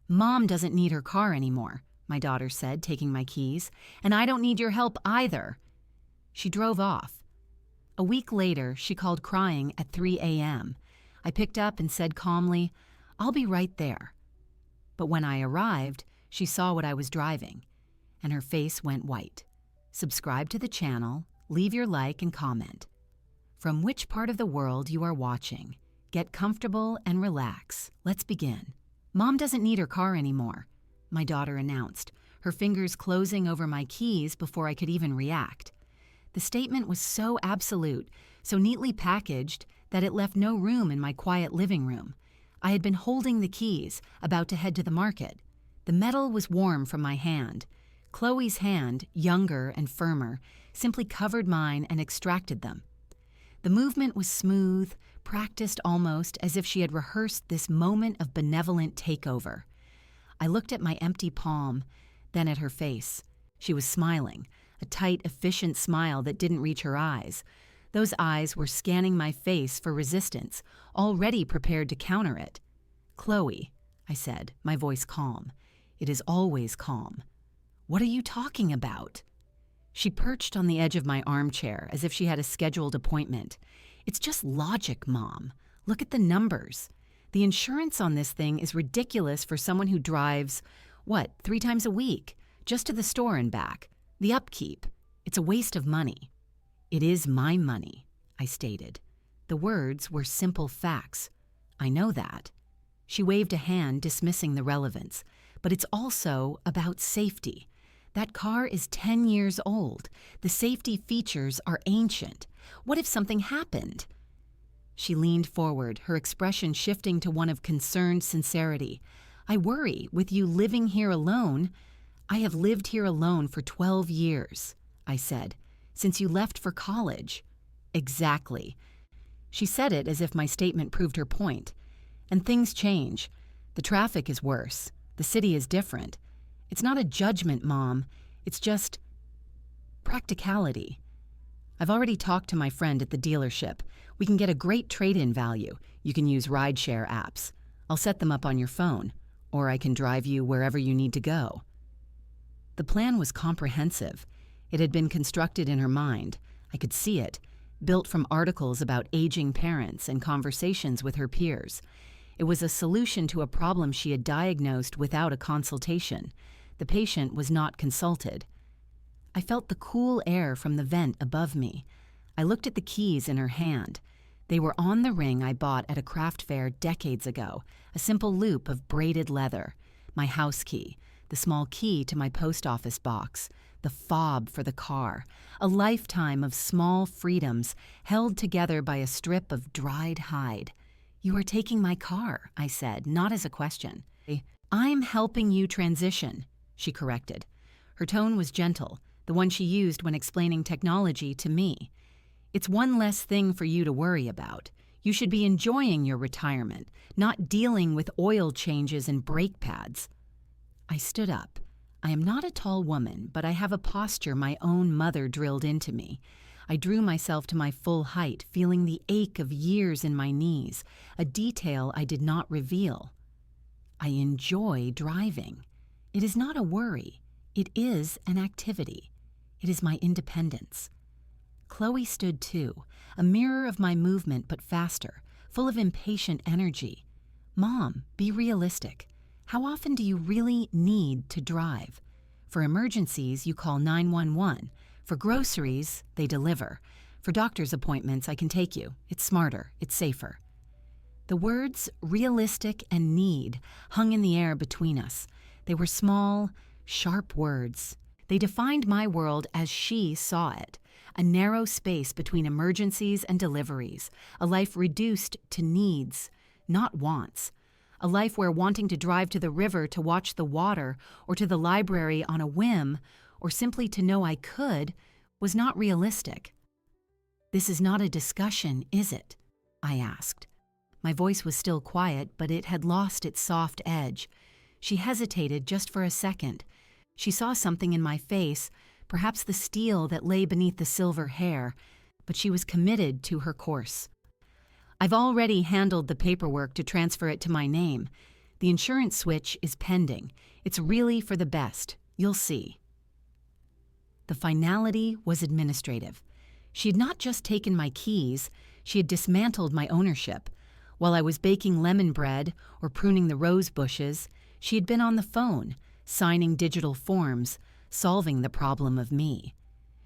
Mom doesn't need her car anymore, my daughter said, taking my keys, and I don't need your help either. She drove off. A week later, she called crying at 3 a.m. I picked up and said calmly, "I'll be right there." But when I arrived, she saw what I was driving, and her face went white. Subscribe to the channel, leave your like and comment. From which part of the world you are watching, get comfortable and relax. Let's begin. Mom doesn't need her car anymore, my daughter announced, her fingers closing over my keys before I could even react. The statement was so absolute, so neatly packaged, that it left no room in my quiet living room. I had been holding the keys, about to head to the market. The metal was warm from my hand. Chloe's hand, younger and firmer, simply covered mine and extracted them. The movement was smooth, practiced almost as if she had rehearsed this moment of benevolent takeover. I looked at my empty palm, then at her face. She was smiling, a tight, efficient smile that didn't reach her eyes. Those eyes were scanning my face for resistance, already prepared to counter it. "Chloe," I said, my voice calm. It is always calm. "What are you talking about?" She perched on the edge of my armchair as if she had a scheduled appointment. "It's just logic, Mom. Look at the numbers. The insurance on this thing is ridiculous for someone who drives, 3 times a week, just to the store and back. The upkeep. It's a waste of money." "It is my money," I stated. The words were simple facts. "I know that." She waved a hand, dismissing the relevance. "But it's also about safety. That car is 10 years old. The safety features are ancient. What if something happened?" She leaned forward, her expression shifting to one of concerned sincerity. "I worry, with you living here alone—" "I have lived here alone for 12 years, I said, "since you left for college." "Exactly." She said it as if my statement proved her point. "And things change. The traffic is worse. The city is different. It's not a judgment, Mom. It's just practicality. I've already talked to my friend at the dealership. We can get a great trade-in value. You can use rideshare apps. I'll set them up on your phone, or I can drive you wherever you need to go." The plan was comprehensive. It had been constructed in her mind. I could see it, built from articles about aging parents and conversations with her peers. It was a solution to a problem she had diagnosed without a consultation. The patient was not consulted. I felt the cool air from the vent above me. I looked at the keys in her hand. They were on the ring I bought at a craft fair decades ago, a simple loop of braided leather. My house key, the small key to my post office box, the fob for the car, a lifetime of small freedoms held together by a strip of dried hide. "You are taking my car," I said, not as a question. "I'm helping you transition," she corrected. Her tone was gentle, the one she used when explaining technology to me. "It's one less thing for you to worry about. You should be enjoying your retirement, not dealing with oil changes and brake pads." I stood up. I am not a tall woman, but I have a posture my own mother drilled into me. I drew myself to my full height, feeling the ache of years in my knees, a detail I did not reveal. "I enjoy driving. It is not a worry. It is an activity. It is my independence." Chloe stood too, a mirror of my movement but faster, full of impatient energy. "Mom, be realistic. How often do you really need to drive? For emergencies, you call 911. For groceries, they deliver. For doctor's appointments, I can take you. It's smarter. It's safer." The words realistic and need hung in the air between us. They were small, sharp words. They defined my world as she saw it, a narrow space between emergencies and deliveries, a life reduced to needs, not wants, a life where wanting to drive to the river to watch the water or to the library on a whim, or simply to know I could, was not realistic. "This is not a discussion, is it?" I asked. My voice was still quiet, but it had lost its soft edge. She hesitated just for a second. She saw something in my face, perhaps the steel that lay beneath the silver hair, but she was committed to her course. "I've already handled the paperwork to transfer it to my name. The insurance switch is pending. It's really for the best. You'll see. The finality was administrative. She had not just taken my keys, she had dismantled my ownership. While I was baking lemon bread or pruning the rose bushes, she had been on the phone, signing digital forms, solving the problem of me.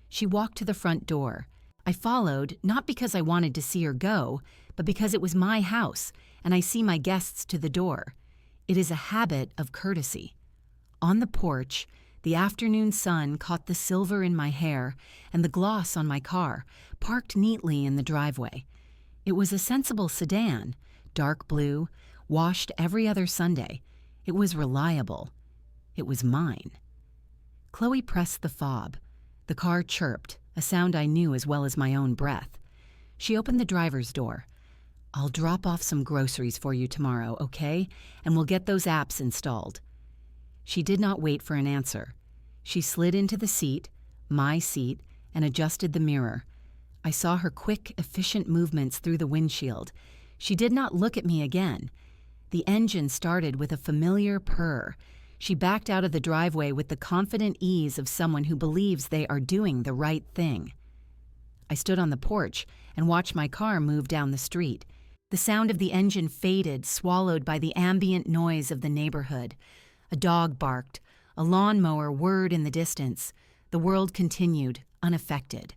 She walked to the front door. I followed, not because I wanted to see her go, but because it was my house, and I see my guests to the door. It is a habit of courtesy. On the porch, the afternoon sun caught the silver in my hair and the gloss on my car, parked neatly in the driveway. It was a sensible sedan, dark blue, washed every other Sunday. It was reliable. It was mine. Chloe pressed the fob. The car chirped, a sound I knew as well as my own breath. She opened the driver's door. "I'll drop off some groceries for you tomorrow, okay? And we'll get those apps installed." She did not wait for an answer. She slid into the seat, my seat, and adjusted the mirror. I saw her quick, efficient movements through the windshield. She did not look at me again. The engine started with a familiar purr. She backed out of the driveway with the confident ease of someone who believes they are doing the right thing. I stood on the porch and watched my car move down the street. The sound of the engine faded, swallowed by the ambient noise of the neighborhood. A dog barked. A lawnmower whirred in the distance. The world continued, unaffected.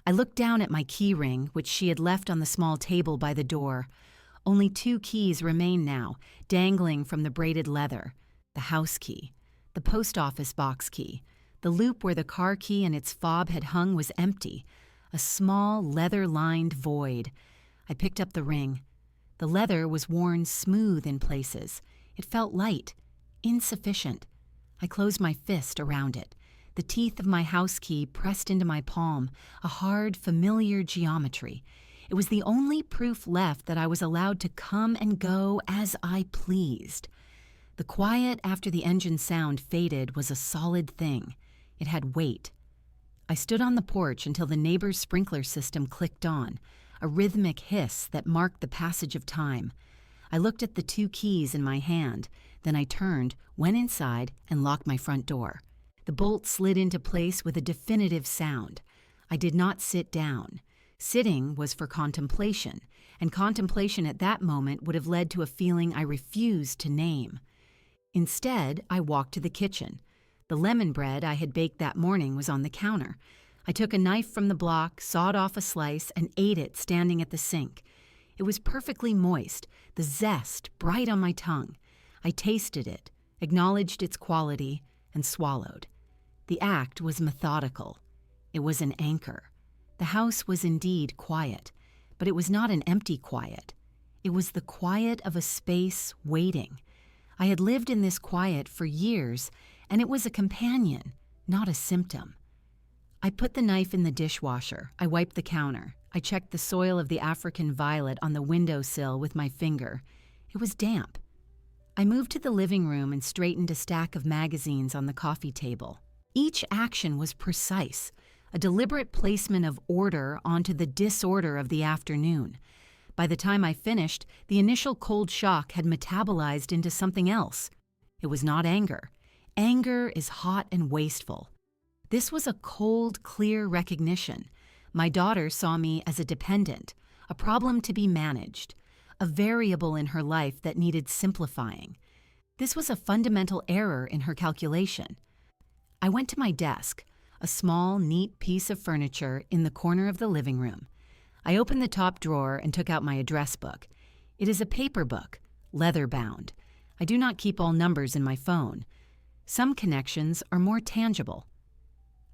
I looked down at my key ring, which she had left on the small table by the door. Only 2 keys remained now, dangling from the braided leather. The house key, the post office box key. The loop where the car key and its fob had hung was empty, a small leather-lined void. I picked up the ring. The leather was worn smooth in places. It felt light, insufficient. I closed my fist around it. The teeth of my house key pressed into my palm, a hard, familiar geometry. It was the only proof left that I was allowed to come and go as I pleased. The quiet after the engine sound faded was a solid thing. It had weight. I stood on the porch until the neighbor's sprinkler system clicked on, a rhythmic hiss that marked the passage of time. I looked at the 2 keys in my hand. Then I turned, went inside, and locked my front door. The bolt slid into place with a definitive sound. I did not sit down. Sitting was for contemplation, and contemplation at that moment would have led to a feeling I refused to name. Instead, I walked to the kitchen. The lemon bread I had baked that morning was on the counter. I took a knife from the block, sawed off a slice, and ate it standing at the sink. It was perfectly moist, the zest bright on my tongue. I tasted it, acknowledged its quality, and swallowed. The act was methodical. It was an anchor. The house was indeed quiet, but it was not an empty quiet. It was the quiet of a space waiting. I had lived in this quiet for years, and it was a companion, not a symptom. I put the knife in the dishwasher. I wiped the counter. I checked the soil of the African violet on the windowsill with my finger. It was damp. I moved to the living room and straightened a stack of magazines on the coffee table. Each action was precise, a deliberate placement of order onto the disorder of the afternoon. By the time I finished, the initial cold shock had metabolized into something else. It was not anger. Anger is hot and wasteful. This was a cold, clear recognition. My daughter saw me as a dependent, a problem to be managed, a variable in her life that needed simplifying. This was a fundamental error in her calculation. I went to my desk, a small, neat piece of furniture in the corner of the living room. I opened the top drawer and took out my address book. It is a paper book, leather-bound. I do not keep all numbers in my phone. Some connections are more tangible.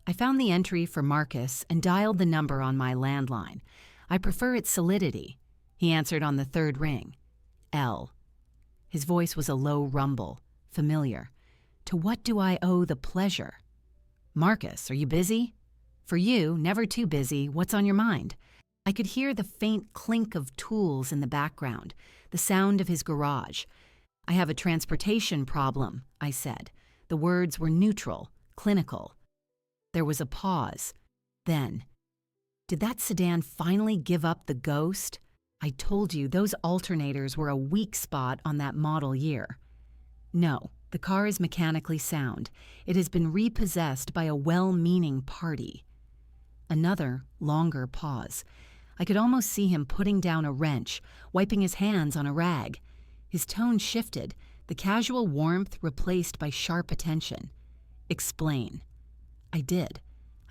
I found the entry for Marcus and dialed the number on my landline. I prefer its solidity. He answered on the 3rd ring. L. His voice was a low rumble, familiar. To what do I owe the pleasure? Marcus, are you busy? For you, never too busy. What's on your mind? I could hear the faint clink of tools in the background, the sound of his garage. I have a transportation problem, I said. The words were neutral, clinical. There was a pause. Then, did that sedan finally give up the ghost? I told you those alternators were a weak spot on that model year. No, the car is mechanically sound. It has been repossessed by a well-meaning party. Another, longer pause. I could almost see him putting down a wrench, wiping his hands on a rag. His tone shifted, the casual warmth replaced by sharp attention. Explain. I did.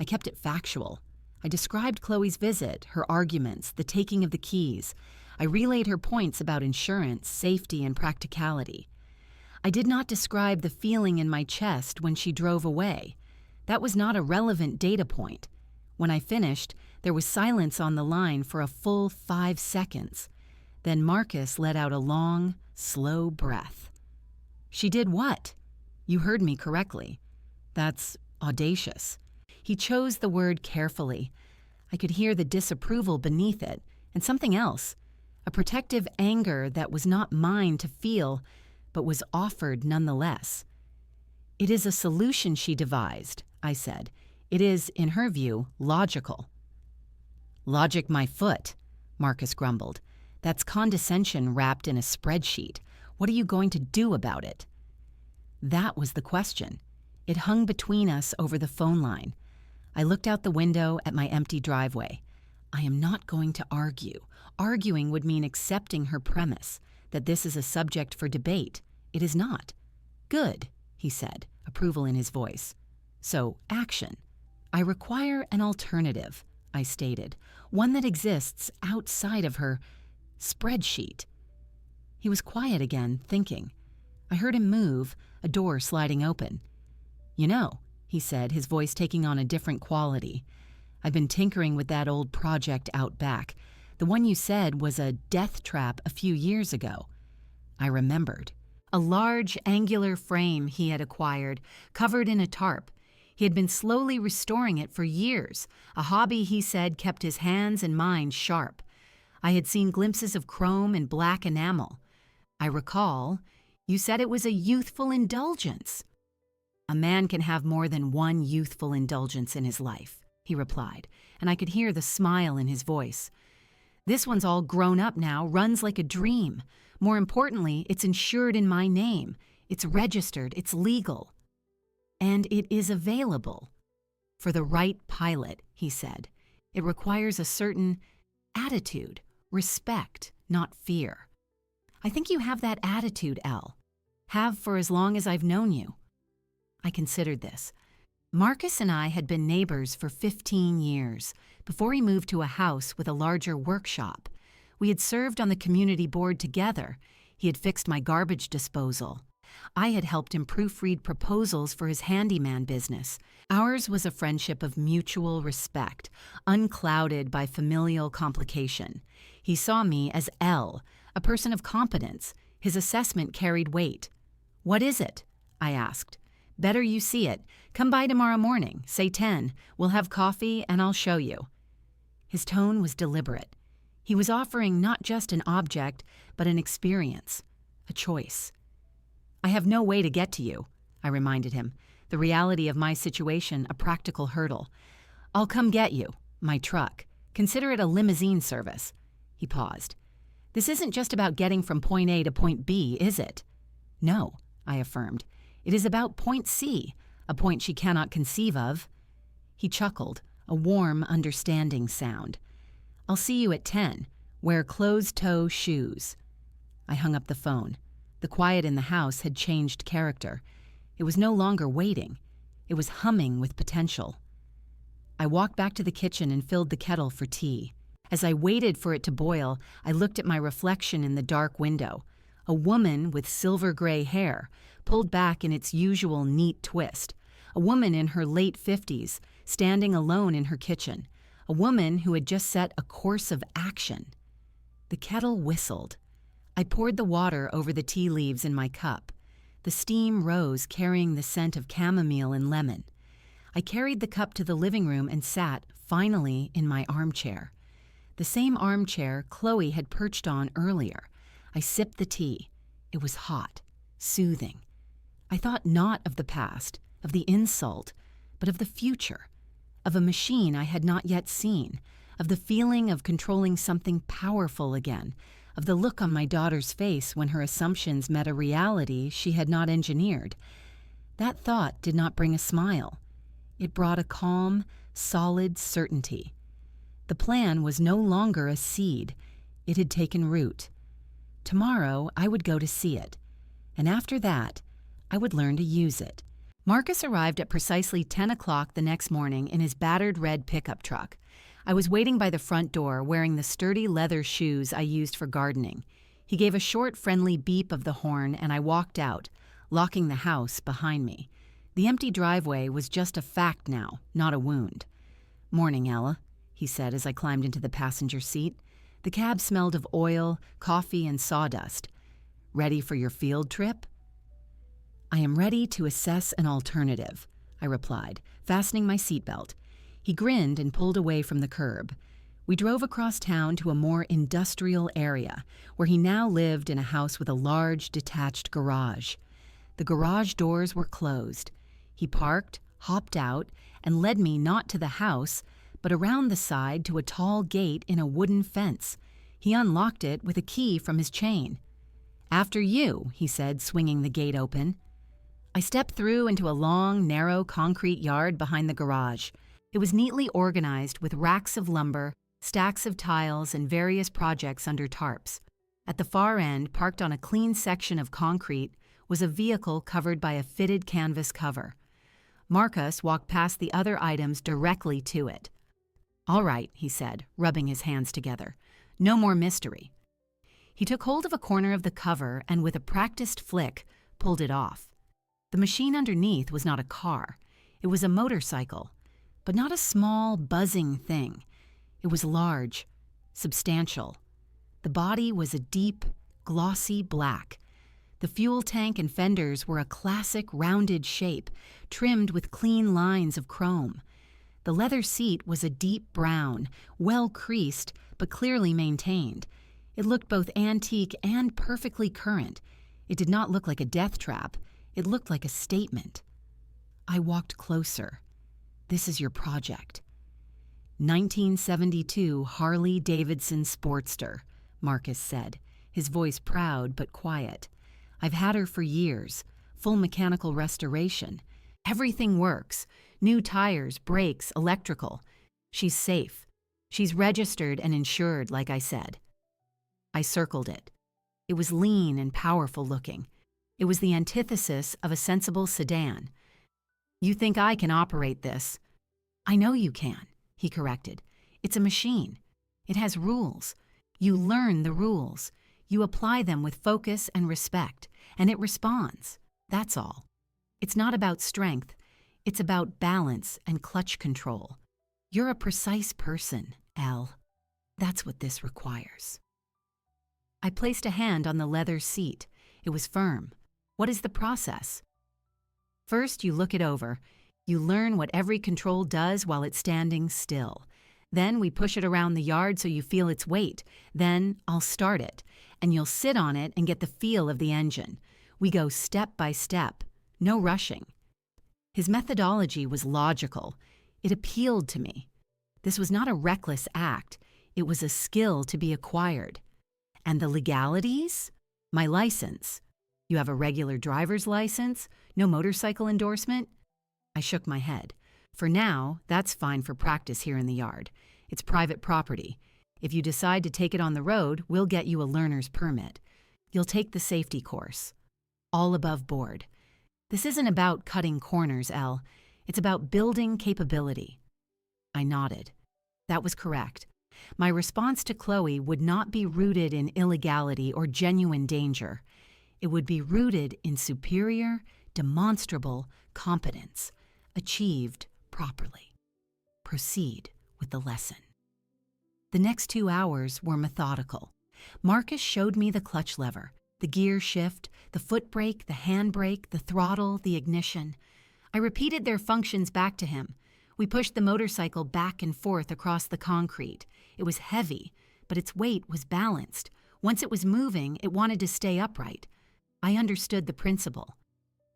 I kept it factual. I described Chloe's visit, her arguments, the taking of the keys. I relayed her points about insurance, safety, and practicality. I did not describe the feeling in my chest when she drove away. That was not a relevant data point. When I finished, there was silence on the line for a full 5 seconds. Then Marcus let out a long, slow breath. She did what? You heard me correctly. That's audacious. He chose the word carefully. I could hear the disapproval beneath it, and something else, a protective anger that was not mine to feel, but was offered nonetheless. It is a solution she devised, I said. It is, in her view, logical. Logic my foot, Marcus grumbled. That's condescension wrapped in a spreadsheet. What are you going to do about it? That was the question. It hung between us over the phone line. I looked out the window at my empty driveway. I am not going to argue. Arguing would mean accepting her premise, that this is a subject for debate. It is not. Good, he said, approval in his voice. So, action. I require an alternative, I stated, one that exists outside of her spreadsheet. He was quiet again, thinking. I heard him move, a door sliding open. You know, he said, his voice taking on a different quality. I've been tinkering with that old project out back. The one you said was a death trap a few years ago. I remembered. A large, angular frame he had acquired, covered in a tarp. He had been slowly restoring it for years, a hobby he said kept his hands and mind sharp. I had seen glimpses of chrome and black enamel. I recall, you said it was a youthful indulgence. A man can have more than one youthful indulgence in his life, he replied, and I could hear the smile in his voice. This one's all grown up now, runs like a dream. More importantly, it's insured in my name. It's registered, it's legal. And it is available. For the right pilot, he said. It requires a certain attitude, respect, not fear. I think you have that attitude, Elle. Have for as long as I've known you. I considered this. Marcus and I had been neighbors for 15 years, before he moved to a house with a larger workshop. We had served on the community board together. He had fixed my garbage disposal. I had helped him proofread proposals for his handyman business. Ours was a friendship of mutual respect, unclouded by familial complication. He saw me as Elle, a person of competence. His assessment carried weight. What is it? I asked. Better you see it. Come by tomorrow morning, say 10. We'll have coffee and I'll show you. His tone was deliberate. He was offering not just an object, but an experience, a choice. I have no way to get to you, I reminded him, the reality of my situation a practical hurdle. I'll come get you, my truck. Consider it a limousine service. He paused. This isn't just about getting from point A to point B, is it? No, I affirmed. It is about point C, a point she cannot conceive of. He chuckled, a warm, understanding sound. I'll see you at 10. Wear closed-toe shoes. I hung up the phone. The quiet in the house had changed character. It was no longer waiting. It was humming with potential. I walked back to the kitchen and filled the kettle for tea. As I waited for it to boil, I looked at my reflection in the dark window. A woman with silver-gray hair, pulled back in its usual neat twist. A woman in her late 50s, standing alone in her kitchen. A woman who had just set a course of action. The kettle whistled. I poured the water over the tea leaves in my cup. The steam rose, carrying the scent of chamomile and lemon. I carried the cup to the living room and sat, finally, in my armchair. The same armchair Chloe had perched on earlier. I sipped the tea. It was hot, soothing. I thought not of the past, of the insult, but of the future, of a machine I had not yet seen, of the feeling of controlling something powerful again, of the look on my daughter's face when her assumptions met a reality she had not engineered. That thought did not bring a smile. It brought a calm, solid certainty. The plan was no longer a seed. It had taken root. Tomorrow I would go to see it, and after that, I would learn to use it. Marcus arrived at precisely 10 o'clock the next morning in his battered red pickup truck. I was waiting by the front door wearing the sturdy leather shoes I used for gardening. He gave a short, friendly beep of the horn, and I walked out, locking the house behind me. The empty driveway was just a fact now, not a wound. "Morning, Ella," he said as I climbed into the passenger seat. The cab smelled of oil, coffee, and sawdust. "Ready for your field trip?" "I am ready to assess an alternative," I replied, fastening my seatbelt. He grinned and pulled away from the curb. We drove across town to a more industrial area, where he now lived in a house with a large, detached garage. The garage doors were closed. He parked, hopped out, and led me not to the house, but around the side to a tall gate in a wooden fence. He unlocked it with a key from his chain. "After you," he said, swinging the gate open. I stepped through into a long, narrow concrete yard behind the garage. It was neatly organized with racks of lumber, stacks of tiles, and various projects under tarps. At the far end, parked on a clean section of concrete, was a vehicle covered by a fitted canvas cover. Marcus walked past the other items directly to it. "All right," he said, rubbing his hands together. "No more mystery." He took hold of a corner of the cover and, with a practiced flick, pulled it off. The machine underneath was not a car. It was a motorcycle, but not a small, buzzing thing. It was large, substantial. The body was a deep, glossy black. The fuel tank and fenders were a classic rounded shape, trimmed with clean lines of chrome. The leather seat was a deep brown, well creased, but clearly maintained. It looked both antique and perfectly current. It did not look like a death trap. It looked like a statement. I walked closer. "This is your project." 1972 Harley-Davidson Sportster, Marcus said, his voice proud but quiet. "I've had her for years, full mechanical restoration. Everything works. New tires, brakes, electrical. She's safe. She's registered and insured, like I said." I circled it. It was lean and powerful looking. It was the antithesis of a sensible sedan. "You think I can operate this?" "I know you can," he corrected. "It's a machine. It has rules. You learn the rules. You apply them with focus and respect, and it responds. That's all. It's not about strength. It's about balance and clutch control. You're a precise person, Elle. That's what this requires." I placed a hand on the leather seat. It was firm. "What is the process?" "First, you look it over. You learn what every control does while it's standing still. Then we push it around the yard so you feel its weight. Then I'll start it, and you'll sit on it and get the feel of the engine. We go step by step. No rushing." His methodology was logical. It appealed to me. This was not a reckless act. It was a skill to be acquired. And the legalities? My license. "You have a regular driver's license? No motorcycle endorsement?" I shook my head. "For now, that's fine for practice here in the yard. It's private property. If you decide to take it on the road, we'll get you a learner's permit. You'll take the safety course. All above board. This isn't about cutting corners, Elle. It's about building capability." I nodded. That was correct. My response to Chloe would not be rooted in illegality or genuine danger. It would be rooted in superior, demonstrable competence, achieved properly. Proceed with the lesson. The next 2 hours were methodical. Marcus showed me the clutch lever, the gear shift, the foot brake, the hand brake, the throttle, the ignition. I repeated their functions back to him. We pushed the motorcycle back and forth across the concrete. It was heavy, but its weight was balanced. Once it was moving, it wanted to stay upright. I understood the principle.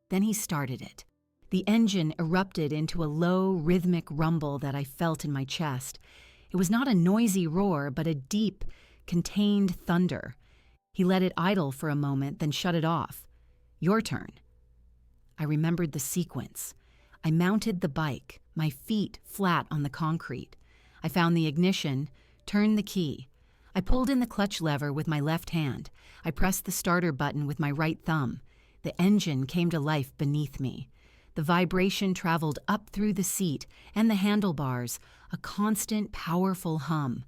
Then he started it. The engine erupted into a low, rhythmic rumble that I felt in my chest. It was not a noisy roar, but a deep, contained thunder. He let it idle for a moment, then shut it off. Your turn. I remembered the sequence. I mounted the bike, my feet flat on the concrete. I found the ignition, turned the key. I pulled in the clutch lever with my left hand. I pressed the starter button with my right thumb. The engine came to life beneath me. The vibration traveled up through the seat and the handlebars, a constant, powerful hum.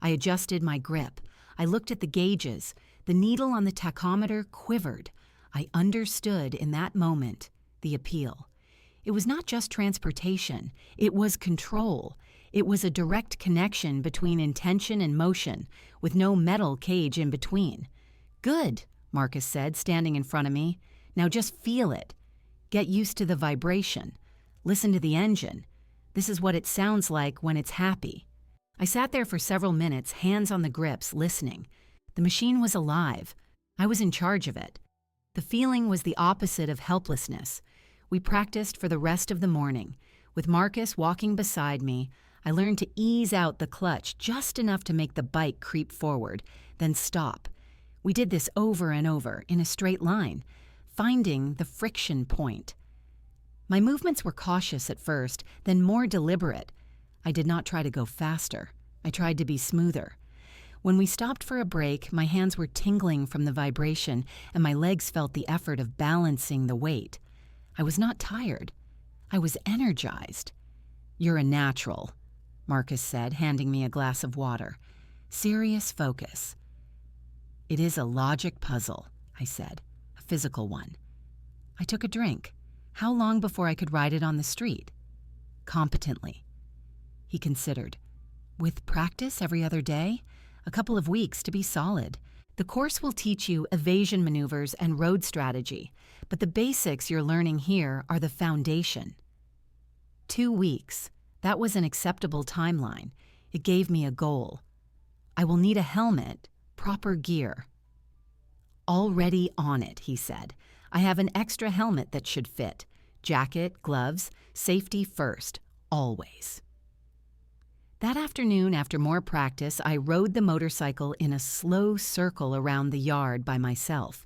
I adjusted my grip. I looked at the gauges. The needle on the tachometer quivered. I understood in that moment the appeal. It was not just transportation. It was control. It was a direct connection between intention and motion, with no metal cage in between. Good, Marcus said, standing in front of me. Now just feel it. Get used to the vibration. Listen to the engine. This is what it sounds like when it's happy. I sat there for several minutes, hands on the grips, listening. The machine was alive. I was in charge of it. The feeling was the opposite of helplessness. We practiced for the rest of the morning. With Marcus walking beside me, I learned to ease out the clutch just enough to make the bike creep forward, then stop. We did this over and over, in a straight line, finding the friction point. My movements were cautious at first, then more deliberate. I did not try to go faster. I tried to be smoother. When we stopped for a break, my hands were tingling from the vibration, and my legs felt the effort of balancing the weight. I was not tired. I was energized. You're a natural, Marcus said, handing me a glass of water. Serious focus. It is a logic puzzle, I said, a physical one. I took a drink. How long before I could ride it on the street? Competently. He considered. With practice every other day? A couple of weeks to be solid. The course will teach you evasion maneuvers and road strategy, but the basics you're learning here are the foundation. 2 weeks. That was an acceptable timeline. It gave me a goal. I will need a helmet, proper gear. Already on it, he said. I have an extra helmet that should fit. Jacket, gloves, safety first, always. That afternoon, after more practice, I rode the motorcycle in a slow circle around the yard by myself.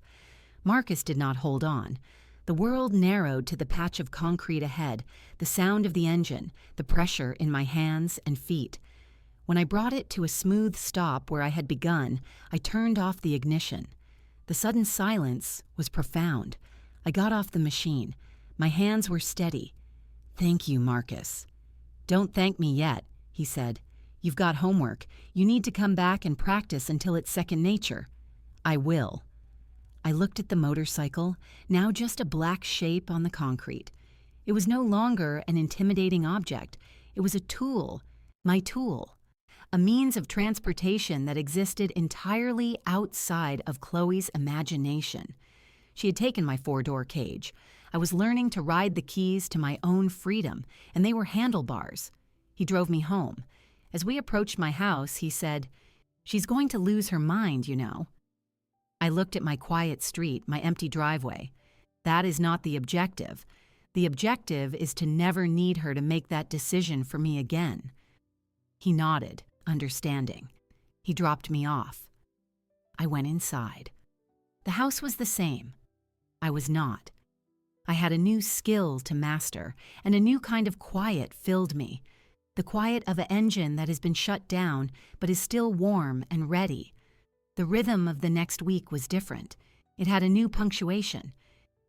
Marcus did not hold on. The world narrowed to the patch of concrete ahead, the sound of the engine, the pressure in my hands and feet. When I brought it to a smooth stop where I had begun, I turned off the ignition. The sudden silence was profound. I got off the machine. My hands were steady. Thank you, Marcus. Don't thank me yet, he said. You've got homework. You need to come back and practice until it's second nature. I will. I looked at the motorcycle, now just a black shape on the concrete. It was no longer an intimidating object. It was a tool, my tool, a means of transportation that existed entirely outside of Chloe's imagination. She had taken my 4-door cage. I was learning to ride the keys to my own freedom, and they were handlebars. He drove me home. As we approached my house, he said, "She's going to lose her mind, you know." I looked at my quiet street, my empty driveway. That is not the objective. The objective is to never need her to make that decision for me again. He nodded, understanding. He dropped me off. I went inside. The house was the same. I was not. I had a new skill to master, and a new kind of quiet filled me. The quiet of an engine that has been shut down but is still warm and ready. The rhythm of the next week was different. It had a new punctuation.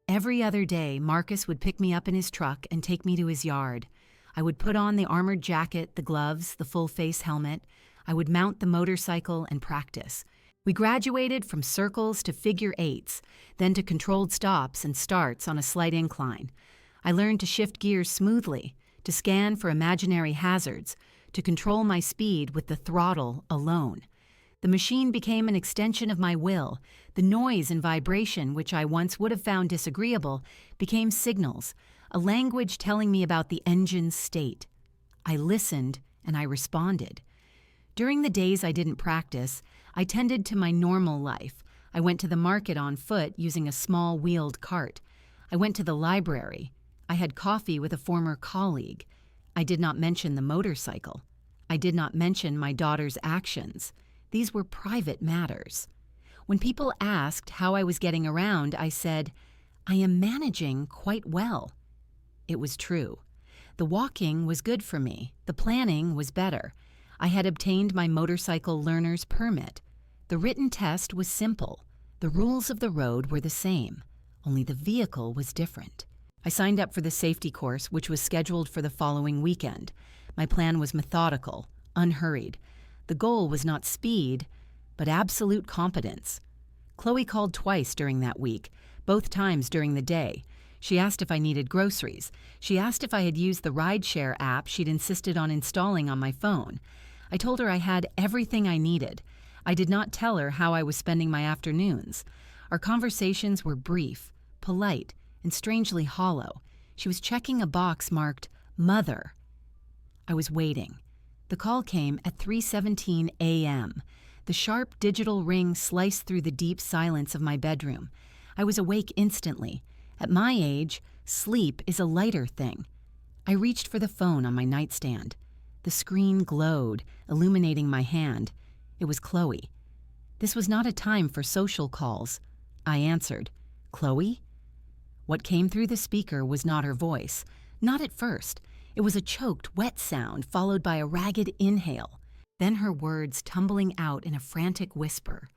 Every other day, Marcus would pick me up in his truck and take me to his yard. I would put on the armored jacket, the gloves, the full-face helmet. I would mount the motorcycle and practice. We graduated from circles to figure eights, then to controlled stops and starts on a slight incline. I learned to shift gears smoothly, to scan for imaginary hazards, to control my speed with the throttle alone. The machine became an extension of my will. The noise and vibration, which I once would have found disagreeable, became signals, a language telling me about the engine's state. I listened and I responded. During the days I didn't practice, I tended to my normal life. I went to the market on foot using a small wheeled cart. I went to the library. I had coffee with a former colleague. I did not mention the motorcycle. I did not mention my daughter's actions. These were private matters. When people asked how I was getting around, I said, "I am managing quite well." It was true. The walking was good for me. The planning was better. I had obtained my motorcycle learner's permit. The written test was simple. The rules of the road were the same, only the vehicle was different. I signed up for the safety course, which was scheduled for the following weekend. My plan was methodical, unhurried. The goal was not speed, but absolute competence. Chloe called twice during that week, both times during the day. She asked if I needed groceries. She asked if I had used the rideshare app she'd insisted on installing on my phone. I told her I had everything I needed. I did not tell her how I was spending my afternoons. Our conversations were brief, polite, and strangely hollow. She was checking a box marked Mother. I was waiting. The call came at 3:17 a.m. The sharp digital ring sliced through the deep silence of my bedroom. I was awake instantly. At my age, sleep is a lighter thing. I reached for the phone on my nightstand. The screen glowed, illuminating my hand. It was Chloe. This was not a time for social calls. I answered. "Chloe?" What came through the speaker was not her voice. Not at first. It was a choked, wet sound followed by a ragged inhale. Then her words tumbling out in a frantic whisper.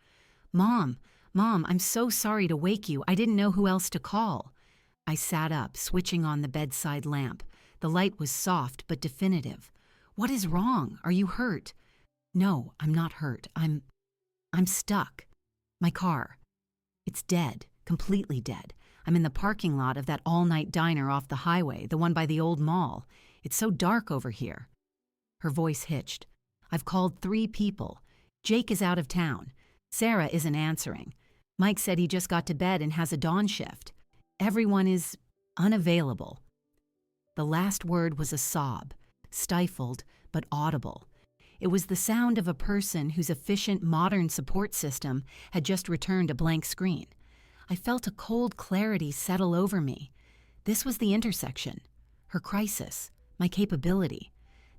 Mom, I'm so sorry to wake you. I didn't know who else to call." I sat up, switching on the bedside lamp. The light was soft but definitive. "What is wrong? Are you hurt?" "No, I'm not hurt. I'm stuck. My car. It's dead, completely dead. I'm in the parking lot of that all-night diner off the highway, the one by the old mall. It's so dark over here." Her voice hitched. "I've called 3 people. Jake is out of town. Sarah isn't answering. Mike said he just got to bed and has a dawn shift. Everyone is unavailable." The last word was a sob, stifled but audible. It was the sound of a person whose efficient modern support system had just returned a blank screen. I felt a cold clarity settle over me. This was the intersection. Her crisis, my capability.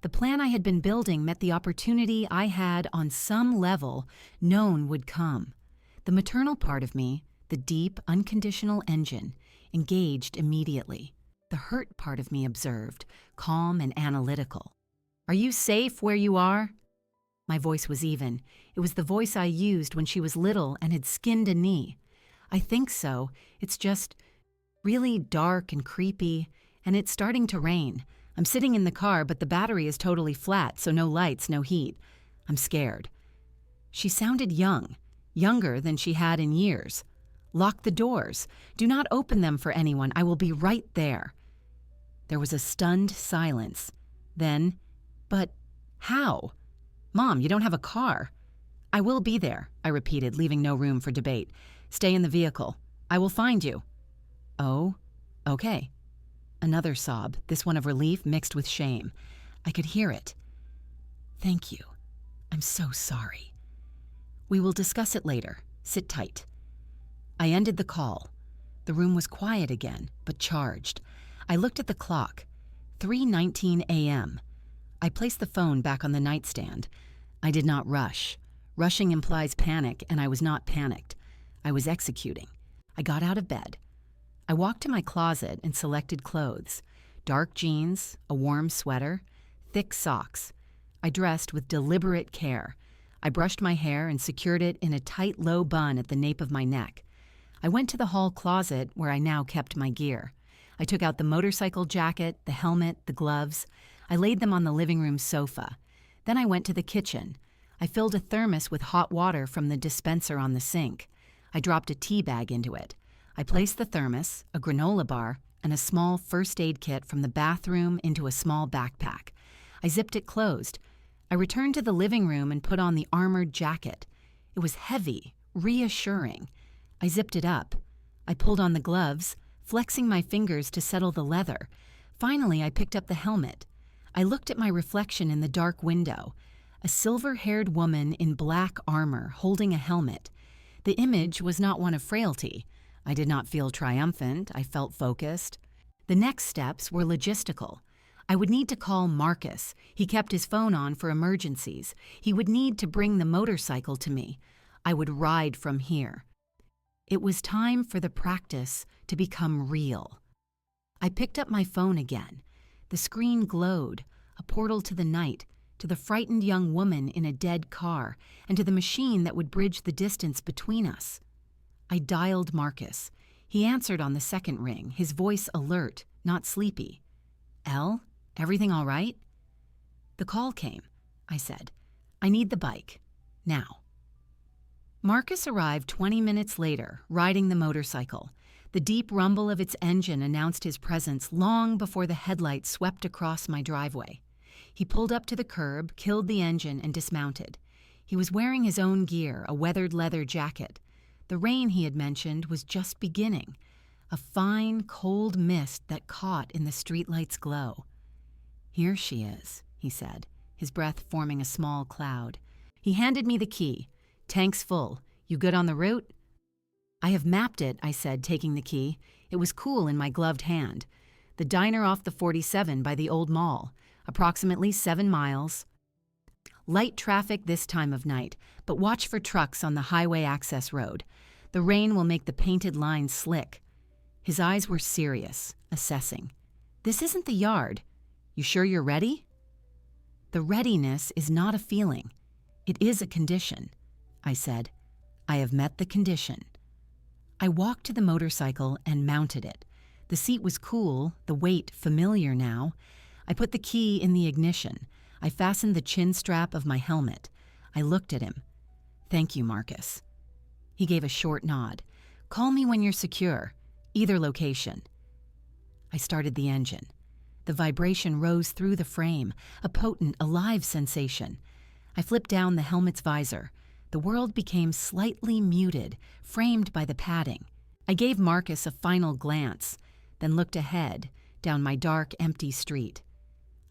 The plan I had been building met the opportunity I had on some level known would come. The maternal part of me, the deep, unconditional engine, engaged immediately. The hurt part of me observed, calm and analytical. "Are you safe where you are?" My voice was even. It was the voice I used when she was little and had skinned a knee. "I think so. It's just really dark and creepy, and it's starting to rain. I'm sitting in the car, but the battery is totally flat, so no lights, no heat. I'm scared." She sounded young, younger than she had in years. "Lock the doors. Do not open them for anyone. I will be right there." There was a stunned silence. Then, "But how? Mom, you don't have a car." "I will be there," I repeated, leaving no room for debate. "Stay in the vehicle. I will find you." "Oh, okay." Another sob, this one of relief mixed with shame. I could hear it. "Thank you. I'm so sorry. We will discuss it later. Sit tight." I ended the call. The room was quiet again, but charged. I looked at the clock. 3:19 a.m. I placed the phone back on the nightstand. I did not rush. Rushing implies panic, and I was not panicked. I was executing. I got out of bed. I walked to my closet and selected clothes. Dark jeans, a warm sweater, thick socks. I dressed with deliberate care. I brushed my hair and secured it in a tight, low bun at the nape of my neck. I went to the hall closet where I now kept my gear. I took out the motorcycle jacket, the helmet, the gloves. I laid them on the living room sofa. Then I went to the kitchen. I filled a thermos with hot water from the dispenser on the sink. I dropped a tea bag into it. I placed the thermos, a granola bar, and a small first aid kit from the bathroom into a small backpack. I zipped it closed. I returned to the living room and put on the armored jacket. It was heavy, reassuring. I zipped it up. I pulled on the gloves, flexing my fingers to settle the leather. Finally, I picked up the helmet. I looked at my reflection in the dark window. A silver-haired woman in black armor holding a helmet. The image was not one of frailty. I did not feel triumphant. I felt focused. The next steps were logistical. I would need to call Marcus. He kept his phone on for emergencies. He would need to bring the motorcycle to me. I would ride from here. It was time for the practice to become real. I picked up my phone again. The screen glowed, a portal to the night, to the frightened young woman in a dead car, and to the machine that would bridge the distance between us. I dialed Marcus. He answered on the second ring, his voice alert, not sleepy. "Elle, everything all right?" "The call came," I said. "I need the bike. Now." Marcus arrived 20 minutes later, riding the motorcycle. The deep rumble of its engine announced his presence long before the headlights swept across my driveway. He pulled up to the curb, killed the engine, and dismounted. He was wearing his own gear, a weathered leather jacket. The rain he had mentioned was just beginning, a fine, cold mist that caught in the streetlight's glow. "Here she is," he said, his breath forming a small cloud. He handed me the key. "Tank's full. You good on the route?" "I have mapped it," I said, taking the key. It was cool in my gloved hand. "The diner off the 47 by the old mall. Approximately 7 miles. Light traffic this time of night, but watch for trucks on the highway access road. The rain will make the painted lines slick." His eyes were serious, assessing. "This isn't the yard. You sure you're ready?" "The readiness is not a feeling. It is a condition," I said. "I have met the condition." I walked to the motorcycle and mounted it. The seat was cool, the weight familiar now. I put the key in the ignition. I fastened the chin strap of my helmet. I looked at him. "Thank you, Marcus." He gave a short nod. "Call me when you're secure. Either location." I started the engine. The vibration rose through the frame, a potent, alive sensation. I flipped down the helmet's visor. The world became slightly muted, framed by the padding. I gave Marcus a final glance, then looked ahead, down my dark, empty street.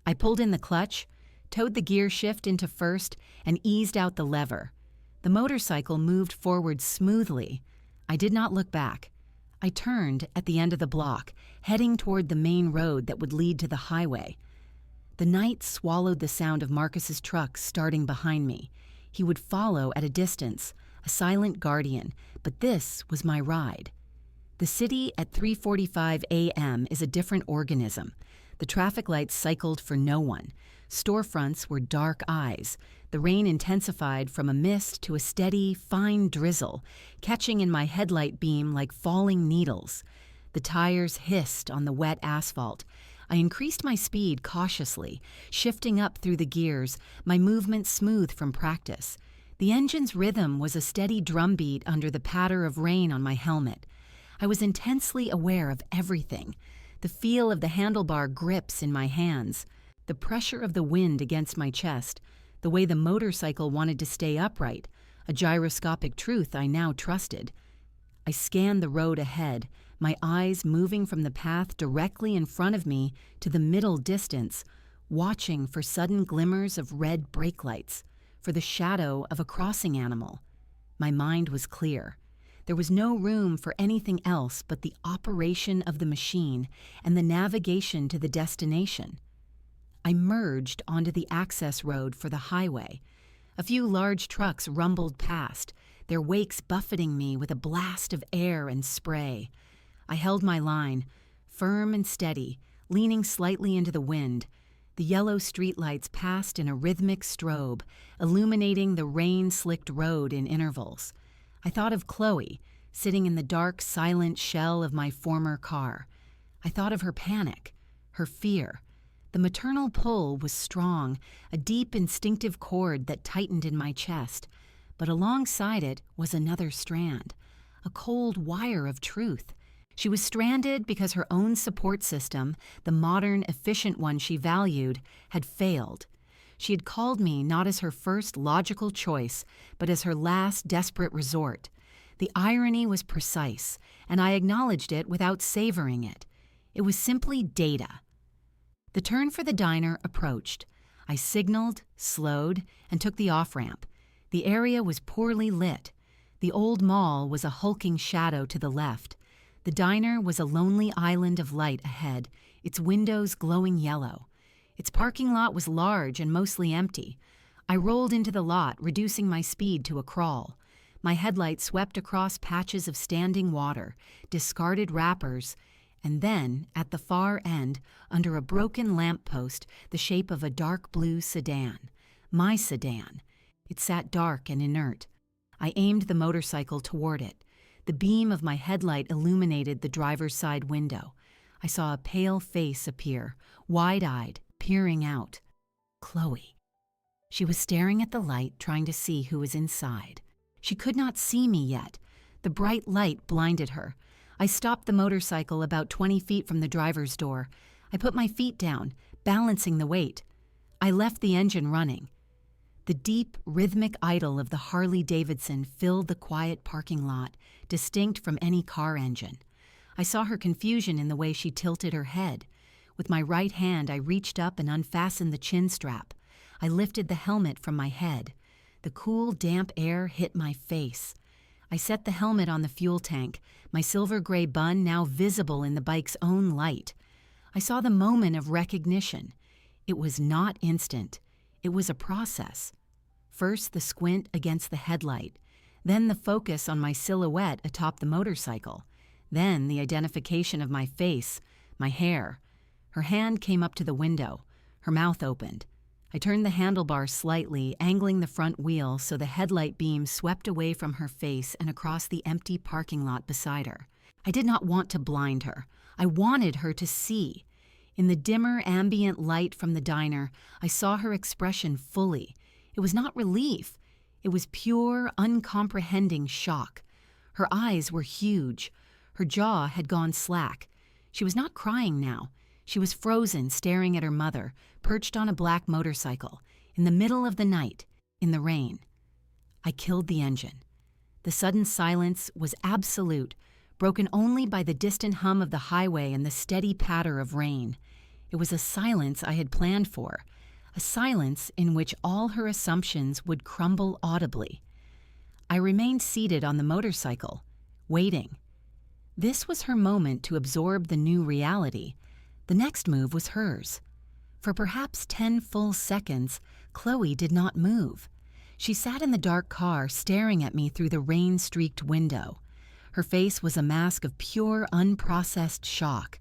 I pulled in the clutch, towed the gear shift into first, and eased out the lever. The motorcycle moved forward smoothly. I did not look back. I turned at the end of the block, heading toward the main road that would lead to the highway. The night swallowed the sound of Marcus's truck starting behind me. He would follow at a distance, a silent guardian, but this was my ride. The city at 3:45 a.m. is a different organism. The traffic lights cycled for no one. Storefronts were dark eyes. The rain intensified from a mist to a steady, fine drizzle, catching in my headlight beam like falling needles. The tires hissed on the wet asphalt. I increased my speed cautiously, shifting up through the gears, my movement smooth from practice. The engine's rhythm was a steady drumbeat under the patter of rain on my helmet. I was intensely aware of everything. The feel of the handlebar grips in my hands, the pressure of the wind against my chest, the way the motorcycle wanted to stay upright, a gyroscopic truth I now trusted. I scanned the road ahead, my eyes moving from the path directly in front of me to the middle distance, watching for sudden glimmers of red brake lights, for the shadow of a crossing animal. My mind was clear. There was no room for anything else but the operation of the machine and the navigation to the destination. I merged onto the access road for the highway. A few large trucks rumbled past, their wakes buffeting me with a blast of air and spray. I held my line, firm and steady, leaning slightly into the wind. The yellow streetlights passed in a rhythmic strobe, illuminating the rain-slicked road in intervals. I thought of Chloe, sitting in the dark, silent shell of my former car. I thought of her panic, her fear. The maternal pull was strong, a deep instinctive cord that tightened in my chest. But alongside it was another strand, a cold wire of truth. She was stranded because her own support system, the modern, efficient one she valued, had failed. She had called me not as her first logical choice, but as her last desperate resort. The irony was precise, and I acknowledged it without savoring it. It was simply data. The turn for the diner approached. I signaled, slowed, and took the off-ramp. The area was poorly lit. The old mall was a hulking shadow to the left. The diner was a lonely island of light ahead, its windows glowing yellow. Its parking lot was large and mostly empty. I rolled into the lot, reducing my speed to a crawl. My headlight swept across patches of standing water, discarded wrappers, and then, at the far end, under a broken lamppost, the shape of a dark blue sedan. My sedan. It sat dark and inert. I aimed the motorcycle toward it. The beam of my headlight illuminated the driver's side window. I saw a pale face appear, wide-eyed, peering out. Chloe. She was staring at the light, trying to see who was inside. She could not see me yet. The bright light blinded her. I stopped the motorcycle about 20 feet from the driver's door. I put my feet down, balancing the weight. I left the engine running. The deep, rhythmic idle of the Harley-Davidson filled the quiet parking lot, distinct from any car engine. I saw her confusion in the way she tilted her head. With my right hand, I reached up and unfastened the chin strap. I lifted the helmet from my head. The cool, damp air hit my face. I set the helmet on the fuel tank, my silver-gray bun now visible in the bike's own light. I saw the moment of recognition. It was not instant. It was a process. First, the squint against the headlight, then the focus on my silhouette atop the motorcycle, then the identification of my face, my hair. Her hand came up to the window. Her mouth opened. I turned the handlebar slightly, angling the front wheel so the headlight beam swept away from her face and across the empty parking lot beside her. I did not want to blind her. I wanted her to see. In the dimmer, ambient light from the diner, I saw her expression fully. It was not relief. It was pure, uncomprehending shock. Her eyes were huge. Her jaw had gone slack. She was not crying now. She was frozen, staring at her mother, perched on a black motorcycle, in the middle of the night, in the rain. I killed the engine. The sudden silence was absolute, broken only by the distant hum of the highway and the steady patter of rain. It was a silence I had planned for, a silence in which all her assumptions would crumble audibly. I remained seated on the motorcycle, waiting. This was her moment to absorb the new reality. The next move was hers. For perhaps 10 full seconds, Chloe did not move. She sat in the dark car, staring at me through the rain-streaked window. Her face was a mask of pure, unprocessed shock,